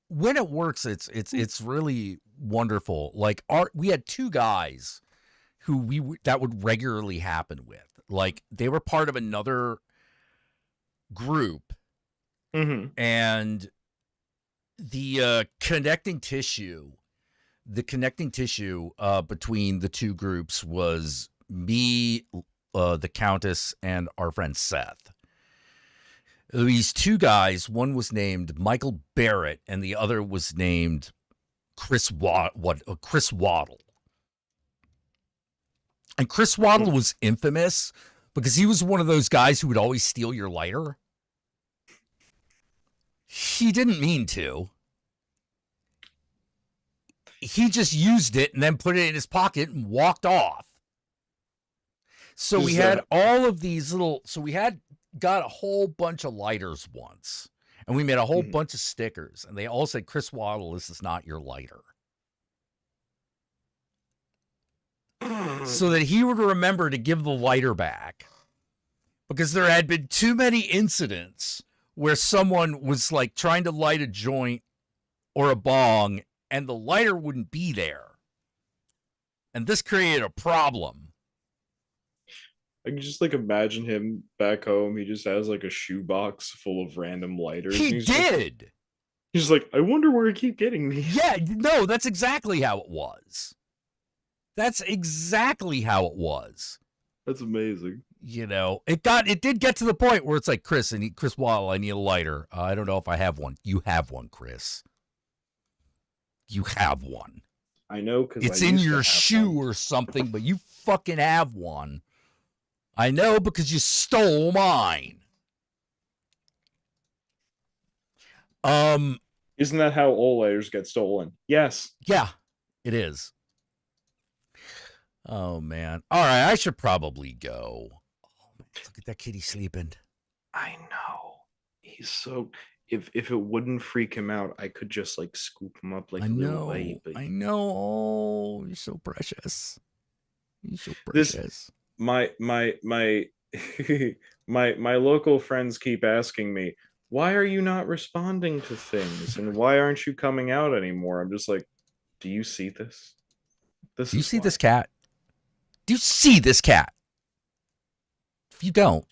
when it works, it's really wonderful. Like we had two guys who that would regularly happen with. Like they were part of another group. Mm-hmm. And the connecting tissue between the two groups was me, the Countess, and our friend Seth. These two guys, one was named Michael Barrett, and the other was named Chris Waddle. And Chris Waddle was infamous because he was one of those guys who would always steal your lighter. He didn't mean to. He just used it and then put it in his pocket and walked off. So we had all of these little, so we had got a whole bunch of lighters once, and we made a whole bunch of stickers, and they all said, Chris Waddle, this is not your lighter. So that he would remember to give the lighter back, because there had been too many incidents where someone was like trying to light a joint or a bong and the lighter wouldn't be there. And this created a problem. I can just like imagine him back home. He just has like a shoebox full of random lighters. He did. He's like, I wonder where I keep getting these. Yeah, no, that's exactly how it was. That's exactly how it was. That's amazing. You know, it did get to the point where it's like, Chris Waddle, I need a lighter. I don't know if I have one. You have one, Chris. You have one. I know, because it's in your shoe or something, but you fucking have one. I know because you stole mine. Isn't that how all lighters get stolen? Yes. Yeah, it is. Oh man. All right, I should probably go. Look at that kitty sleeping. I know. He's so. If it wouldn't freak him out, I could just like scoop him up like a little baby. I know. Oh, you're so precious. You're so precious. My local friends keep asking me, why are you not responding to things, and why aren't you coming out anymore? I'm just like, do you see this? Do you see this cat? Do you see this cat? If you don't,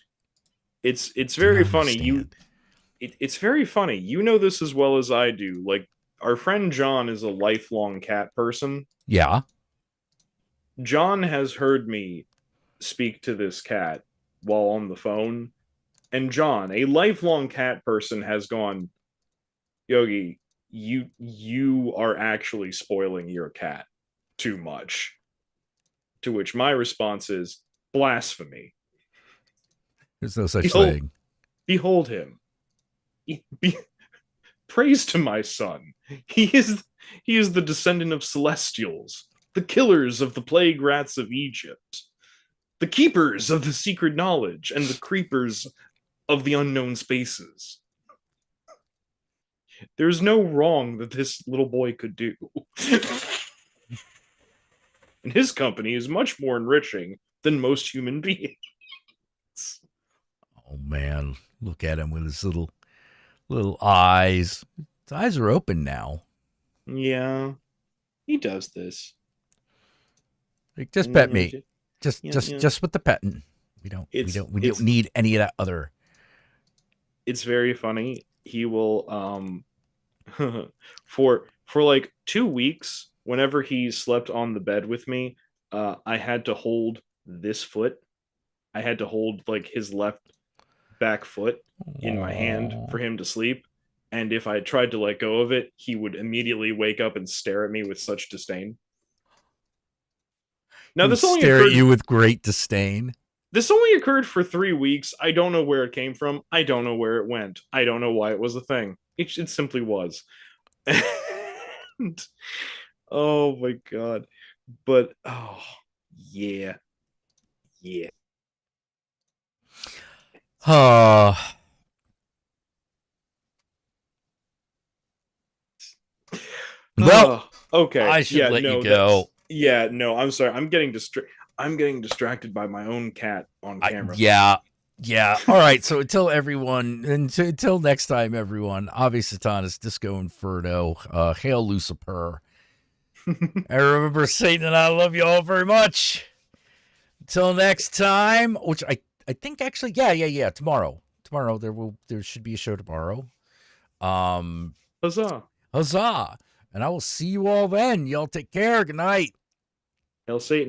it's very funny. It's very funny. You know this as well as I do. Like, our friend John is a lifelong cat person. Yeah. John has heard me speak to this cat while on the phone, and John, a lifelong cat person, has gone, Yogi, you are actually spoiling your cat too much. To which my response is blasphemy. There's no such thing. Behold him. Praise to my son. He is the descendant of celestials, the killers of the plague rats of Egypt, the keepers of the secret knowledge, and the creepers of the unknown spaces. There's no wrong that this little boy could do. And his company is much more enriching than most human beings. Oh man, look at him with his little eyes. His eyes are open now. Yeah, he does this. Like, just pet me. Just with the petting. We don't need any of that other. It's very funny. He will for like 2 weeks, whenever he slept on the bed with me, I had to hold this foot. I had to hold like his left back foot in my hand for him to sleep. And if I tried to let go of it, he would immediately wake up and stare at me with such disdain. Now, He would this only stare at occurred. you with great disdain. This only occurred for 3 weeks. I don't know where it came from. I don't know where it went. I don't know why it was a thing. It simply was. And, oh my god. But oh yeah. Yeah. Well, okay. I should let you go. Yeah, no, I'm sorry. I'm getting distracted by my own cat on camera. Yeah. All right. So until next time, everyone. Avi Satanas, Disco Inferno, Hail Lucifer. And remember, Satan and I love you all very much. Until next time, which I think actually, yeah. Tomorrow there should be a show tomorrow. Huzzah! And I will see you all then. Y'all take care. Good night. Hail Satan.